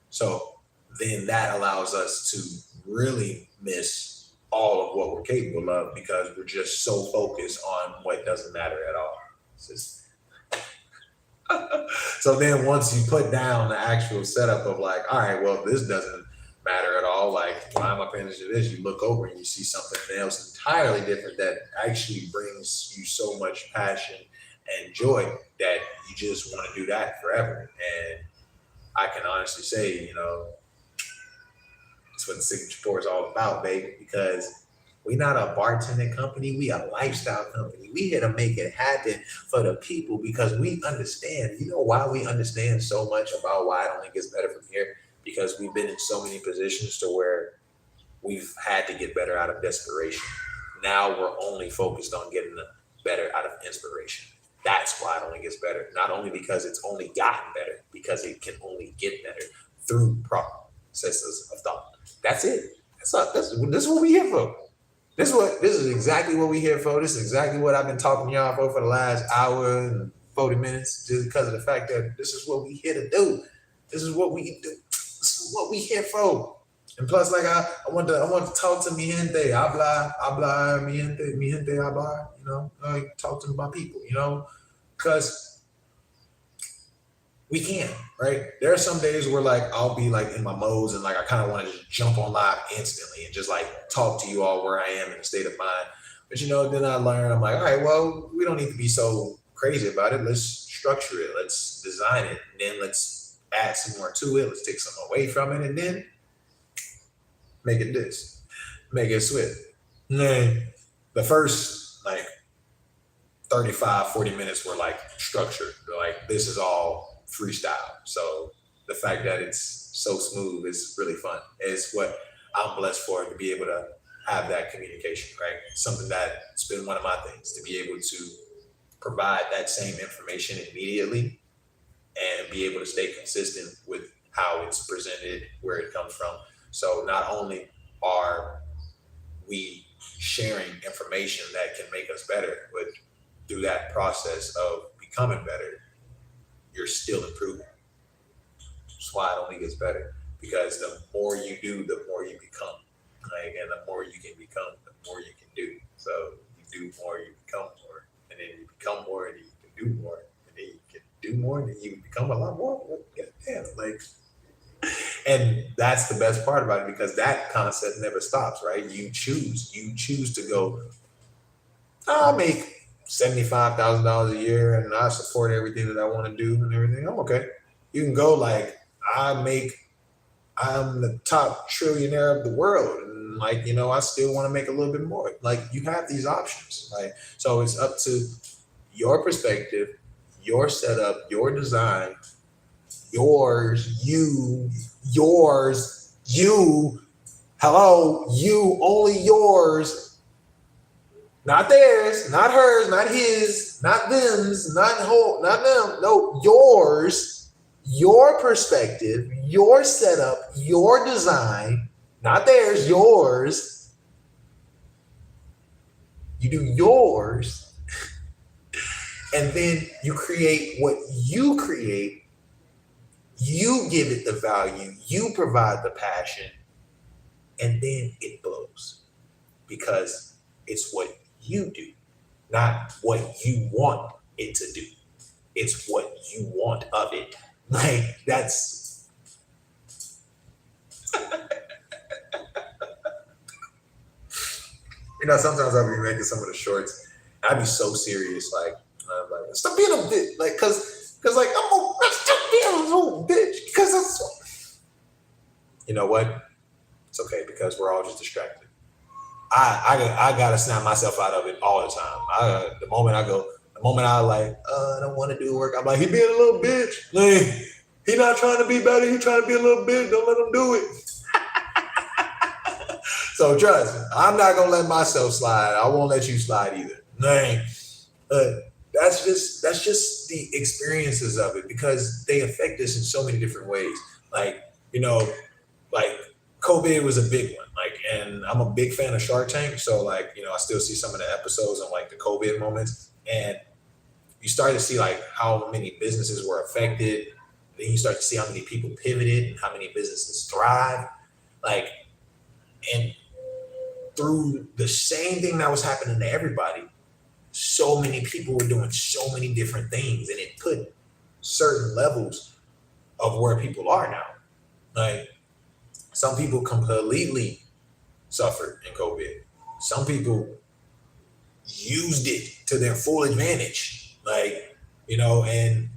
So then that allows us to really miss all of what we're capable of because we're just so focused on what doesn't matter at all. So then once you put down the actual setup of like, all right, well, this doesn't matter at all. Like, why am I paying attention to this? You look over and you see something else entirely different that actually brings you so much passion and joy that you just want to do that forever. And I can honestly say, that's what the Signature Pour is all about, baby, because we're not a bartending company. We a lifestyle company. We here to make it happen for the people because we understand. You know why we understand so much about why it only gets better from here? Because we've been in so many positions to where we've had to get better out of desperation. Now we're only focused on getting better out of inspiration. That's why it only gets better. Not only because it's only gotten better, because it can only get better through processes of thought. That's it. This is what we here for. This is exactly what we here for. This is exactly what I've been talking to y'all for the last hour and 40 minutes, just because of the fact that this is what we here to do. This is what we do. This is what we here for. And plus, like I want to talk to mi gente, habla, mi gente habla, talk to my people, because we can, right? There are some days where like I'll be like in my modes and like I kind of want to just jump on live instantly and just like talk to you all where I am in a state of mind. But then I learned, I'm like, all right, well, we don't need to be so crazy about it. Let's structure it. Let's design it. And then let's add some more to it. Let's take some away from it. And then make it this. Make it Swift. And then the first like 35, 40 minutes were like structured. Like this is all freestyle. So the fact that it's so smooth is really fun. It's what I'm blessed for, to be able to have that communication, right? Something that's been one of my things, to be able to provide that same information immediately and be able to stay consistent with how it's presented, where it comes from. So not only are we sharing information that can make us better, but through that process of becoming better, you're still improving. That's why it only gets better, because the more you do, the more you become. Like, and the more you can become, the more you can do. So you do more, you become more, and then you become more, and you can do more, and then you can do more, and then you become a lot more. Yeah, like, and that's the best part about it, because that concept never stops, right? You choose to go, I'll make $75,000 a year and I support everything that I want to do and everything. I'm okay. You can go like, I'm the top trillionaire of the world. And like, I still want to make a little bit more. Like, you have these options. Like, so it's up to your perspective, your setup, your design, hello, you, only yours. Not theirs, not hers, not his, not them's, not them. No, yours, your perspective, your setup, your design, not theirs, yours. You do yours, and then you create what you create. You give it the value, you provide the passion, and then it blows, because it's what you do, not what you want it to do. It's what you want of it. Like, that's sometimes I'll be making some of the shorts, and I'd be so serious, like, I'm like, stop being a bitch, like, cause like, I'm stop being a little bitch, because that's, you know what? It's okay, because we're all just distracted. I gotta snap myself out of it all the time. The moment I like, I don't want to do work, I'm like, he being a little bitch. Like, he not trying to be better, he trying to be a little bitch. Don't let him do it. So trust me, I'm not gonna let myself slide. I won't let you slide either. That's just the experiences of it, because they affect us in so many different ways. Like, like COVID was a big one. Like, and I'm a big fan of Shark Tank. So like, I still see some of the episodes on like the COVID moments, and you start to see like how many businesses were affected. Then you start to see how many people pivoted and how many businesses thrive. Like, and through the same thing that was happening to everybody, so many people were doing so many different things, and it put certain levels of where people are now. Like, some people completely suffered in COVID. Some people used it to their full advantage. Like, and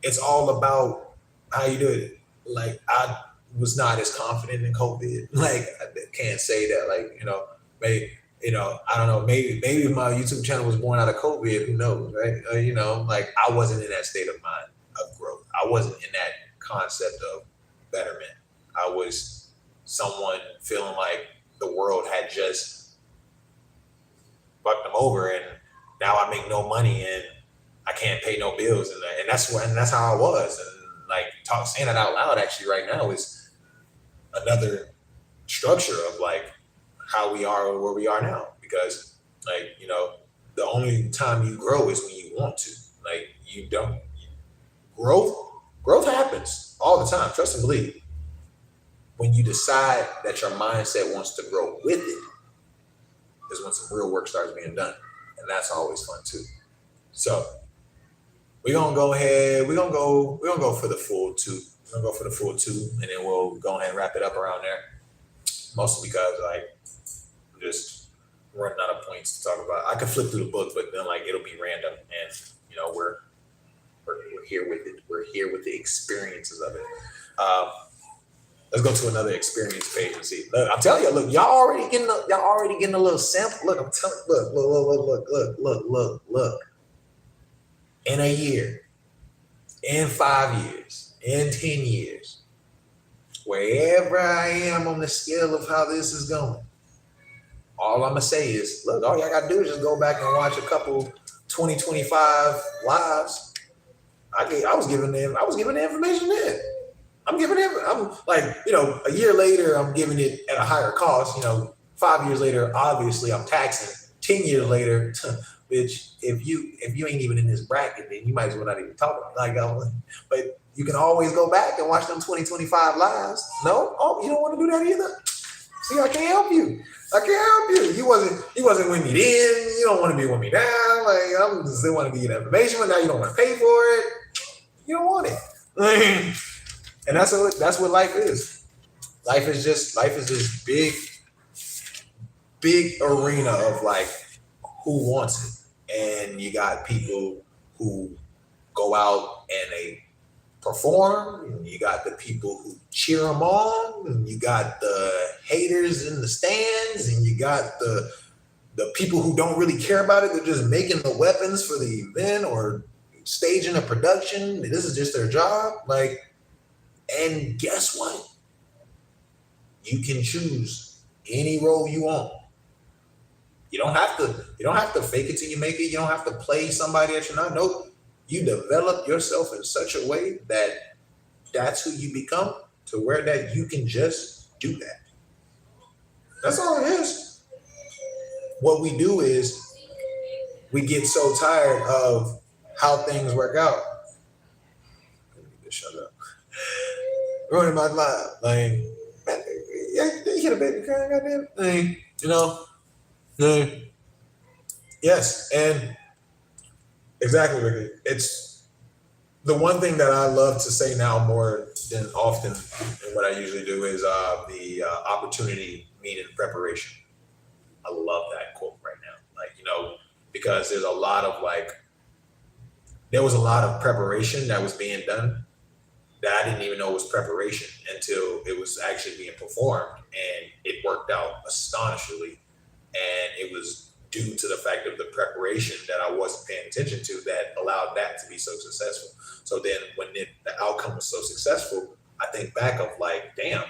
it's all about how you do it. Like, I was not as confident in COVID. Like, I can't say that, like, maybe, I don't know, maybe if my YouTube channel was born out of COVID, who knows, right? Like, I wasn't in that state of mind of growth. I wasn't in that concept of betterment. I was someone feeling like the world had just fucked them over, and now I make no money and I can't pay no bills, and that's how I was. And like, saying that out loud actually right now is another structure of like how we are where we are now, because like, the only time you grow is when you want to. Like, you don't. Growth happens all the time. Trust and believe. When you decide that your mindset wants to grow with it, is when some real work starts being done. And that's always fun too. So we're gonna go ahead, we're gonna go for the full two. We're gonna go for the full two, and then we'll go ahead and wrap it up around there. Mostly because like, I'm just running out of points to talk about. I could flip through the book, but then like it'll be random, and we're here with it. We're here with the experiences of it. Um, let's go to another experience page and see. Look, I'm telling you, look, y'all already getting a little sample. Look, I'm telling, look. In a year, in 5 years, in 10 years, wherever I am on the scale of how this is going, all I'm gonna say is, look, all y'all gotta do is just go back and watch a couple 2025 lives. I was giving the information then. I'm like, a year later, I'm giving it at a higher cost. 5 years later, obviously I'm taxing. 10 years later, bitch, if you ain't even in this bracket, then you might as well not even talk about it. But you can always go back and watch them 2025 lives. No? Oh, you don't want to do that either? See, I can't help you. You wasn't with me then. You don't want to be with me now. Like, I still want to give you the information, but now you don't want to pay for it. You don't want it. And that's what life is. Life is this big arena of like who wants it. And you got people who go out and they perform, and you got the people who cheer them on, and you got the haters in the stands, and you got the people who don't really care about it. They're just making the weapons for the event or staging a production. This is just their job. And guess what? You can choose any role you want. You don't have to fake it till you make it. You don't have to play somebody that you're not. Nope. You develop yourself in such a way that that's who you become, to where that you can just do that. That's all it is. What we do is we get so tired of how things work out. Shut up. Ruining my life. Like, man, you hit a baby crying, goddamn. Yes, and exactly, Ricky. It's the one thing that I love to say now more than often, and what I usually do is the opportunity meeting preparation. I love that quote right now. Because there was a lot of preparation that was being done that I didn't even know was preparation until it was actually being performed, and it worked out astonishingly. And it was due to the fact of the preparation that I wasn't paying attention to that allowed that to be so successful. So then when the outcome was so successful, I think back of damn,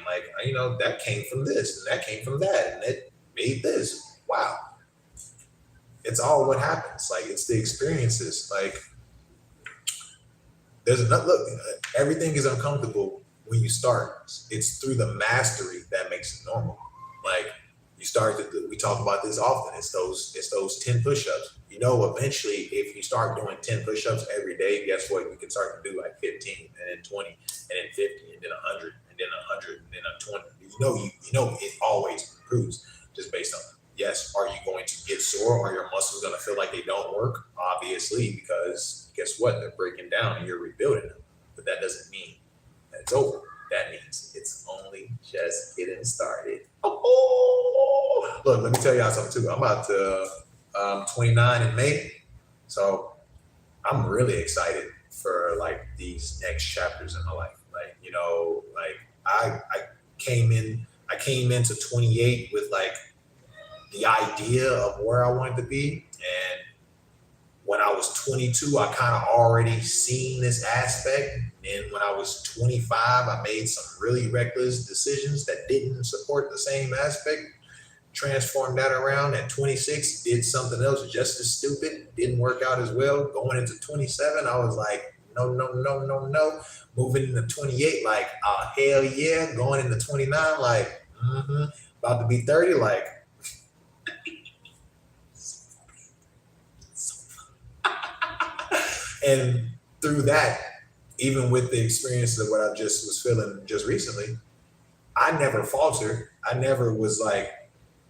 that came from this and that came from that and it made this. Wow. It's all what happens. It's the experiences. There's another look, everything is uncomfortable when you start. It's through the mastery that makes it normal. We talk about this often. It's those 10 push-ups. Eventually, if you start doing 10 push-ups every day, guess what? You can start to do 15, and then 20, and then 50, and then 100, and then 100, and then 20. It always improves just based on, yes, are you going to get sore? Are your muscles going to feel like they don't work? Obviously, because guess what? They're breaking down and you're rebuilding them. But that doesn't mean that it's over. That means it's only just getting started. Oh, look, let me tell y'all something too. I'm about to 29 in May, so I'm really excited for these next chapters in my life. I came into 28 with the idea of where I wanted to be, and when I was 22, I kind of already seen this aspect. And when I was 25, I made some really reckless decisions that didn't support the same aspect. Transformed that around. At 26, did something else just as stupid. Didn't work out as well. Going into 27, I was like, no. Moving into 28, hell yeah. Going into 29, about to be 30, and through that, even with the experiences of what I just was feeling just recently, I never faltered. I never was like,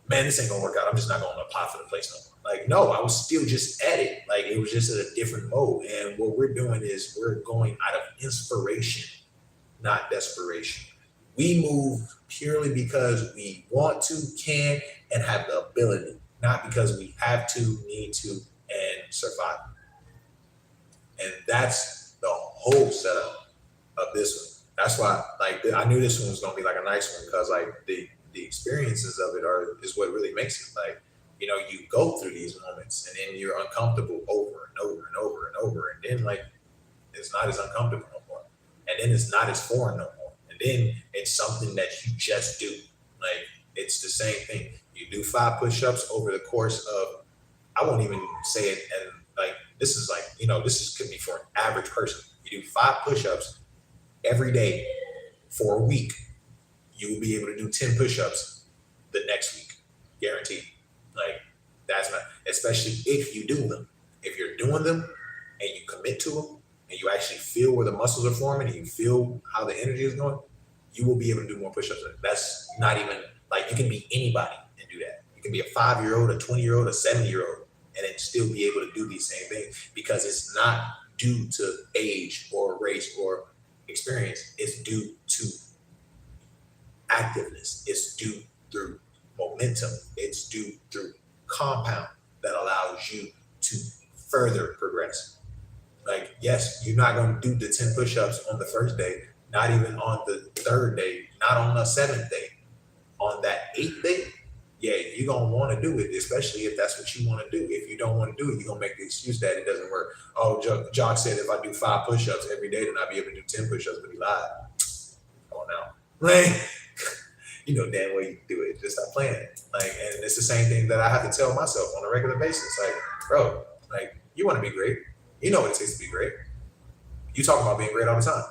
man, this ain't gonna work out. I'm just not gonna apply for the place no more. No, I was still just at it. It was just at a different mode. And what we're doing is we're going out of inspiration, not desperation. We move purely because we want to, can, and have the ability. not because we have to, need to, and survive. And that's the whole setup of this one. That's why, like, I knew this one was gonna be like a nice one because, like, the experiences of it is what really makes it. Like, you go through these moments, and then you're uncomfortable over and over and over and over, and then like it's not as uncomfortable no more, and then it's not as foreign no more, and then it's something that you just do. Like, it's the same thing. You do 5 push-ups over the course of, I won't even say it, and like this is like, could be for an average person. You do 5 push-ups every day for a week. You will be able to do 10 push-ups the next week, guaranteed. Like, that's not, especially if you do them. If you're doing them and you commit to them and you actually feel where the muscles are forming and you feel how the energy is going, you will be able to do more push-ups. That's not even, like, you can be anybody and do that. You can be a 5-year-old, a 20-year-old, a 70-year-old, and then still be able to do these same things, because it's not due to age or race or experience. It's due to activeness. It's due through momentum. It's due through compound that allows you to further progress. Like, yes, you're not going to do the 10 push-ups on the first day, not even on the third day, not on the 7th day. On that 8th day, yeah, you're going to want to do it, especially if that's what you want to do. If you don't want to do it, you're going to make the excuse that it doesn't work. Oh, Jock said if I do 5 push-ups every day, then I'll be able to do 10 push-ups, but he lied. Come on now. Like, you know damn well you can do it. Just stop playing. Like, and it's the same thing that I have to tell myself on a regular basis. Like, bro, like, you want to be great. You know what it takes to be great. You talk about being great all the time.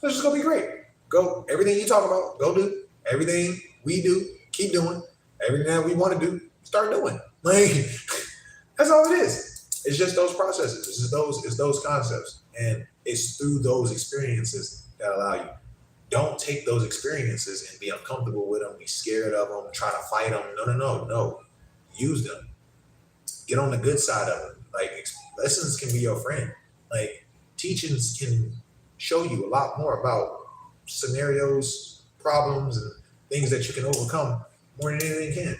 Let's just go be great. Go, everything you talk about, go do. Everything we do, keep doing. Everything that we want to do, start doing. Like, that's all it is. It's just those processes. It's those concepts. And it's through those experiences that allow you. Don't take those experiences and be uncomfortable with them, be scared of them, try to fight them. No. Use them. Get on the good side of it. Like, lessons can be your friend. Like, teachings can show you a lot more about scenarios, problems, and things that you can overcome more than anything can.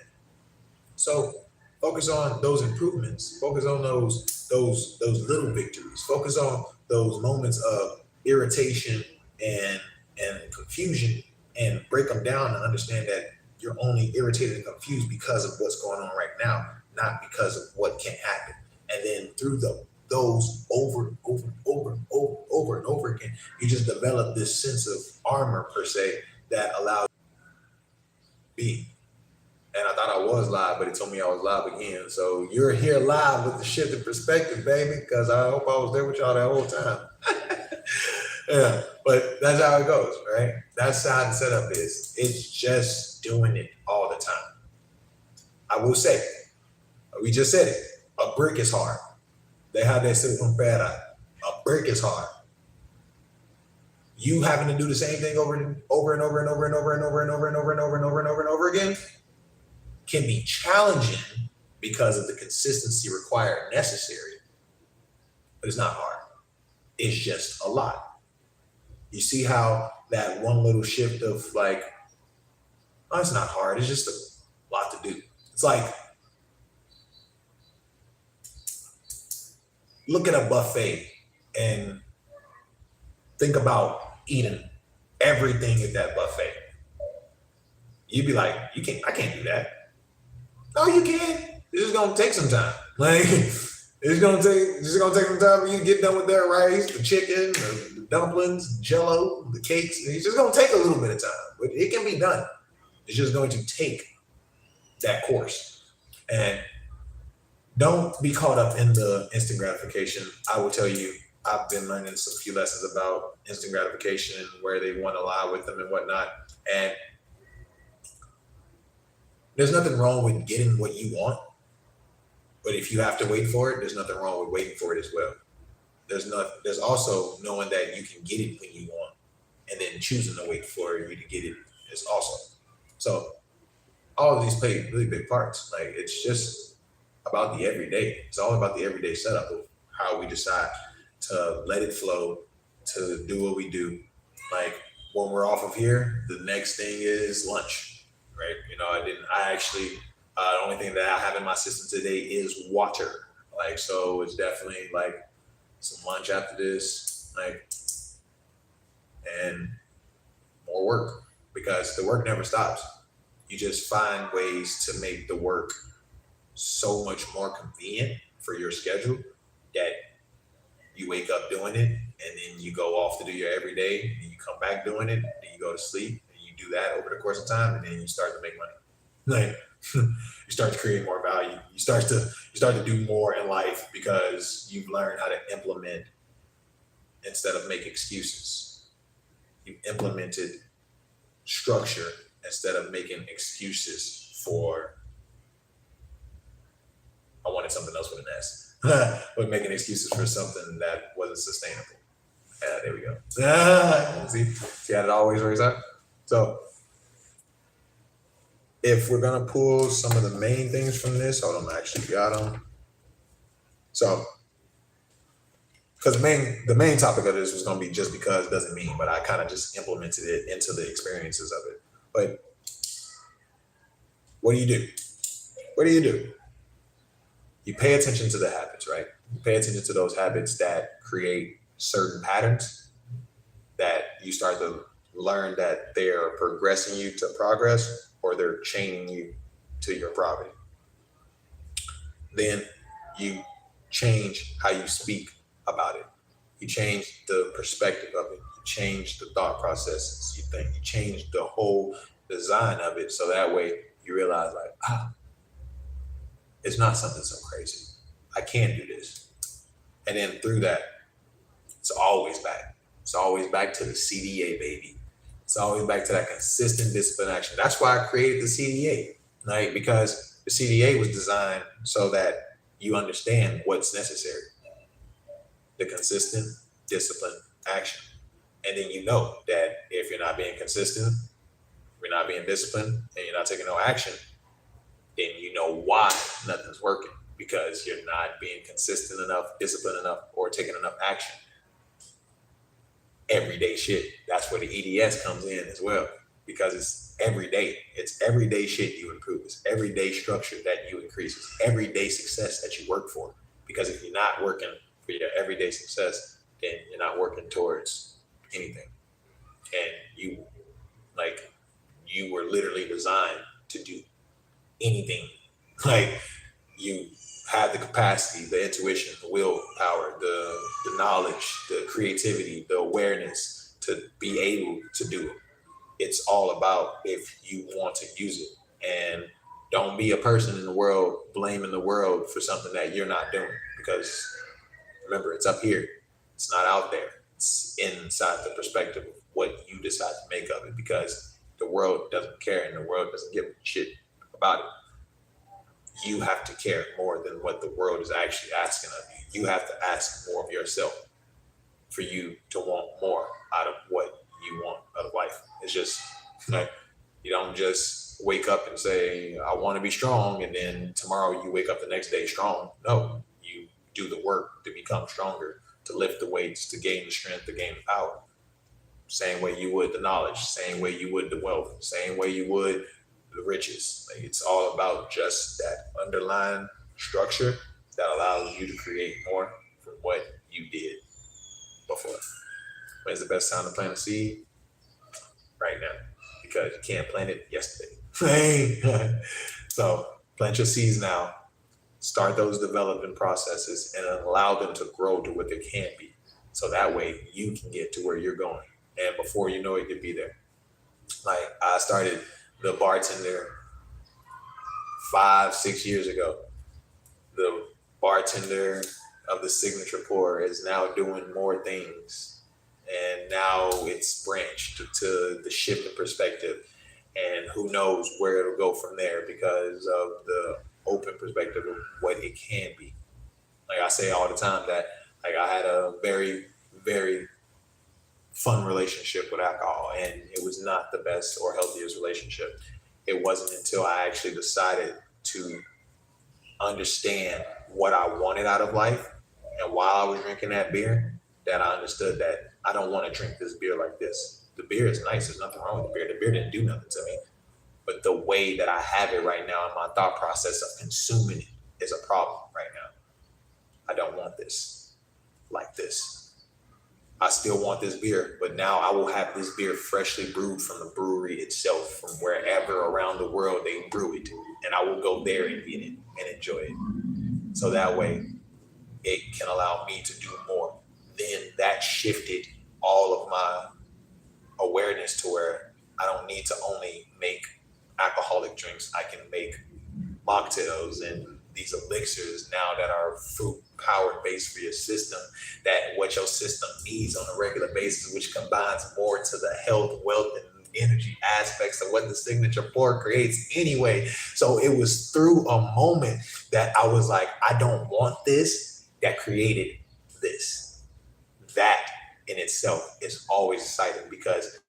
So focus on those improvements. Focus on those little victories. Focus on those moments of irritation and confusion, and break them down and understand that you're only irritated and confused because of what's going on right now, not because of what can happen. And then through those over and over again, you just develop this sense of armor, per se, that allows you to be. And I thought I was live, but it told me I was live again. So you're here live with the shifted perspective, baby, because I hope I was there with y'all that whole time. Yeah, but that's how it goes, right? That's how the setup is. It's just doing it all the time. I will say, we just said it, a brick is hard. They have that sit on bad eye. A brick is hard. You having to do the same thing over and over again can be challenging because of the consistency required and necessary. But it's not hard. It's just a lot. You see how that one little shift of like, oh, it's not hard. It's just a lot to do. It's like, look at a buffet and think about eating everything at that buffet. You'd be like, I can't do that. No, you can. It's just gonna take some time. Like, it's gonna take some time for you to get done with that rice, the chicken, the dumplings, jello, the cakes. It's just gonna take a little bit of time, but it can be done. It's just going to take that course. And don't be caught up in the instant gratification. I will tell you, I've been learning a few lessons about instant gratification and where they want to lie with them and whatnot. And there's nothing wrong with getting what you want, but if you have to wait for it, there's nothing wrong with waiting for it as well. There's also knowing that you can get it when you want, and then choosing to wait for you to get it is also. So all of these play really big parts. Like, it's just about the everyday. It's all about the everyday setup of how we decide to let it flow, to do what we do. Like, when we're off of here, the next thing is lunch, right? I The only thing that I have in my system today is water. Like, so it's definitely like some lunch after this, like, and more work because the work never stops. You just find ways to make the work so much more convenient for your schedule that you wake up doing it and then you go off to do your everyday and you come back doing it and you go to sleep and you do that over the course of time and then you start to make money. Like you start to create more value. You start to do more in life because you've learned how to implement instead of make excuses. You've implemented structure instead of making excuses for I wanted something else with an S. But making excuses for something that wasn't sustainable. Yeah, there we go. See how it always works out? So if we're gonna pull some of the main things from this, hold on, I actually got them. So because the main topic of this was gonna be just because doesn't mean, but I kind of just implemented it into the experiences of it. But what do you do? What do you do? You pay attention to the habits, right? You pay attention to those habits that create certain patterns that you start to learn that they are progressing you to progress or they're chaining you to your poverty. Then you change how you speak about it. You change the perspective of it. You change the thought processes. You change the whole design of it so that way you realize like, it's not something so crazy. I can do this. And then through that, it's always back. It's always back to the CDA, baby. It's always back to that consistent discipline action. That's why I created the CDA, right? Because the CDA was designed so that you understand what's necessary. The consistent discipline action. And then you know that if you're not being consistent, you're not being disciplined, and you're not taking no action, then you know why nothing's working because you're not being consistent enough, disciplined enough, or taking enough action. Everyday shit. That's where the EDS comes in as well because it's every day. It's everyday shit you improve. It's everyday structure that you increase. It's everyday success that you work for. Because if you're not working for your everyday success, then you're not working towards anything. And you were literally designed to do anything. Like you have the capacity, the intuition, the willpower, the knowledge, the creativity, the awareness to be able to do it. It's all about if you want to use it. And don't be a person in the world blaming the world for something that you're not doing. Because remember, it's up here. It's not out there. It's inside the perspective of what you decide to make of it because the world doesn't care and the world doesn't give a shit about it. You have to care more than what the world is actually asking of you. You have to ask more of yourself for you to want more out of what you want out of life. It's just like you don't just wake up and say, I want to be strong, and then tomorrow you wake up the next day strong. No, you do the work to become stronger, to lift the weights, to gain the strength, to gain the power. Same way you would the knowledge, same way you would the wealth, same way you would the riches. Like it's all about just that underlying structure that allows you to create more from what you did before. When's the best time to plant a seed? Right now, because you can't plant it yesterday. So plant your seeds now, start those development processes and allow them to grow to what they can be. So that way you can get to where you're going. And before you know it, you'll be there. Like I started the bartender 5-6 years ago. The bartender of the signature pour is now doing more things. And now it's branched to the shift in perspective. And who knows where it'll go from there because of the open perspective of what it can be. Like I say all the time that like I had a very, very fun relationship with alcohol, and it was not the best or healthiest relationship. It wasn't until I actually decided to understand what I wanted out of life, and while I was drinking that beer, that I understood that I don't want to drink this beer like this. The beer is nice. There's nothing wrong with the beer. The beer didn't do nothing to me. But the way that I have it right now in my thought process of consuming it is a problem right now. I don't want this like this. I still want this beer, but now I will have this beer freshly brewed from the brewery itself, from wherever around the world they brew it. And I will go there and get it and enjoy it. So that way it can allow me to do more. Then that shifted all of my awareness to where I don't need to only make alcoholic drinks. I can make mocktails and these elixirs now that are fruit powered based for your system, that what your system needs on a regular basis, which combines more to the health, wealth, and energy aspects of what the signature pour creates anyway. So it was through a moment that I was like, I don't want this, that created this. That in itself is always exciting because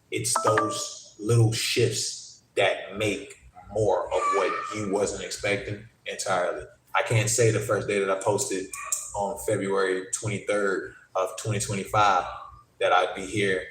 it's those little shifts that make more of what you wasn't expecting entirely. I can't say the first day that I posted on February 23rd of 2025 that I'd be here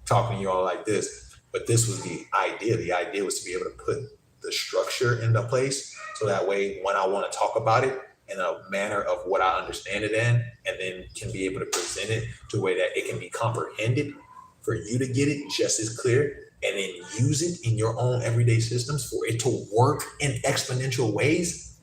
talking to you all like this, but this was the idea. The idea was to be able to put the structure into place so that way when I want to talk about it in a manner of what I understand it in, and then can be able to present it to a way that it can be comprehended for you to get it just as clear, and then use it in your own everyday systems for it to work in exponential ways.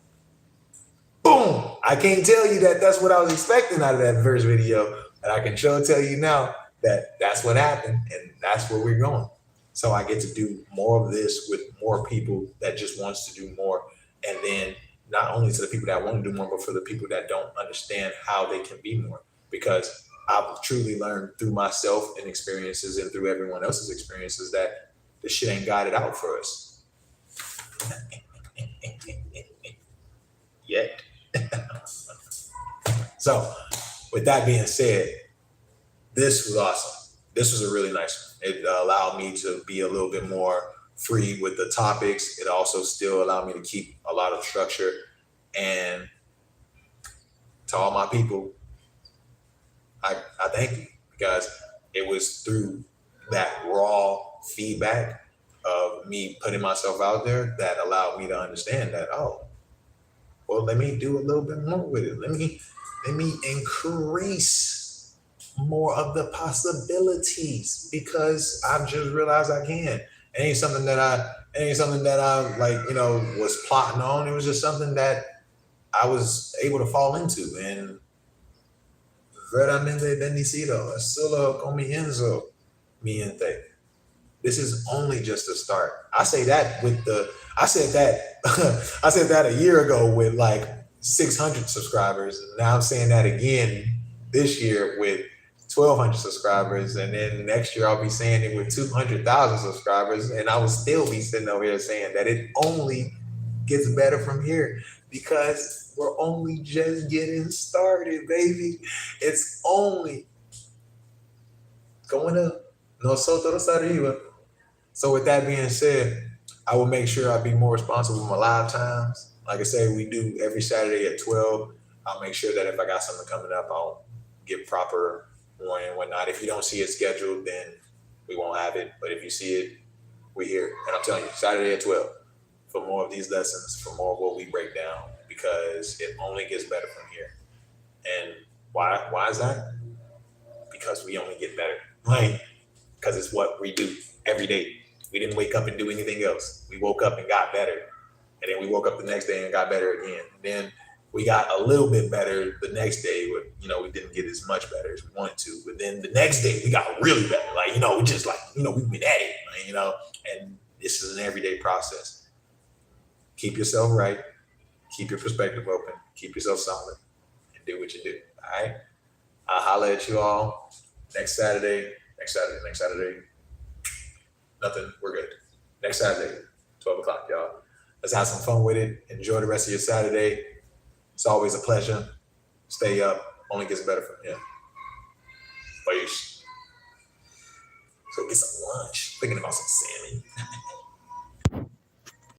Boom! I can't tell you that that's what I was expecting out of that first video, but I can sure tell you now that that's what happened, and that's where we're going. So I get to do more of this with more people that just wants to do more, and then not only to the people that want to do more, but for the people that don't understand how they can be more. Because I've truly learned through myself and experiences and through everyone else's experiences that the shit ain't got it out for us. Yet. So with that being said, this was awesome. This was a really nice one. It allowed me to be a little bit more free with the topics. It also still allowed me to keep a lot of structure. And to all my people, I thank you, because it was through that raw feedback of me putting myself out there that allowed me to understand that, oh, well, let me do a little bit more with it. Let me increase more of the possibilities, because I've just realized I can. It ain't something that I like, was plotting on. It was just something that I was able to fall into. And veramente bendecido, solo comienzo mi gente. This is only just a start. I said that a year ago with like 600 subscribers. And now I'm saying that again this year with 1,200 subscribers. And then next year I'll be saying it with 200,000 subscribers. And I will still be sitting over here saying that it only gets better from here, because we're only just getting started, baby. It's only going up. Nosotros arriba. So with that being said, I will make sure I be more responsible with my live times. Like I say, we do every Saturday at 12. I'll make sure that if I got something coming up, I'll give proper warning and whatnot. If you don't see it scheduled, then we won't have it. But if you see it, we're here. And I'm telling you, Saturday at 12 for more of these lessons, for more of what we break down, because it only gets better from here. And why is that? Because we only get better. Because it's what we do every day. We didn't wake up and do anything else. We woke up and got better. And then we woke up the next day and got better again. And then we got a little bit better the next day. We didn't get as much better as we wanted to. But then the next day we got really better. We just we've been at it, and this is an everyday process. Keep yourself right. Keep your perspective open. Keep yourself solid. And do what you do. All right? I'll holler at you all next Saturday. Nothing. We're good. Next Saturday, 12 o'clock, y'all. Let's have some fun with it. Enjoy the rest of your Saturday. It's always a pleasure. Stay up. Only gets better from here. Peace. So get some lunch. Thinking about some salmon.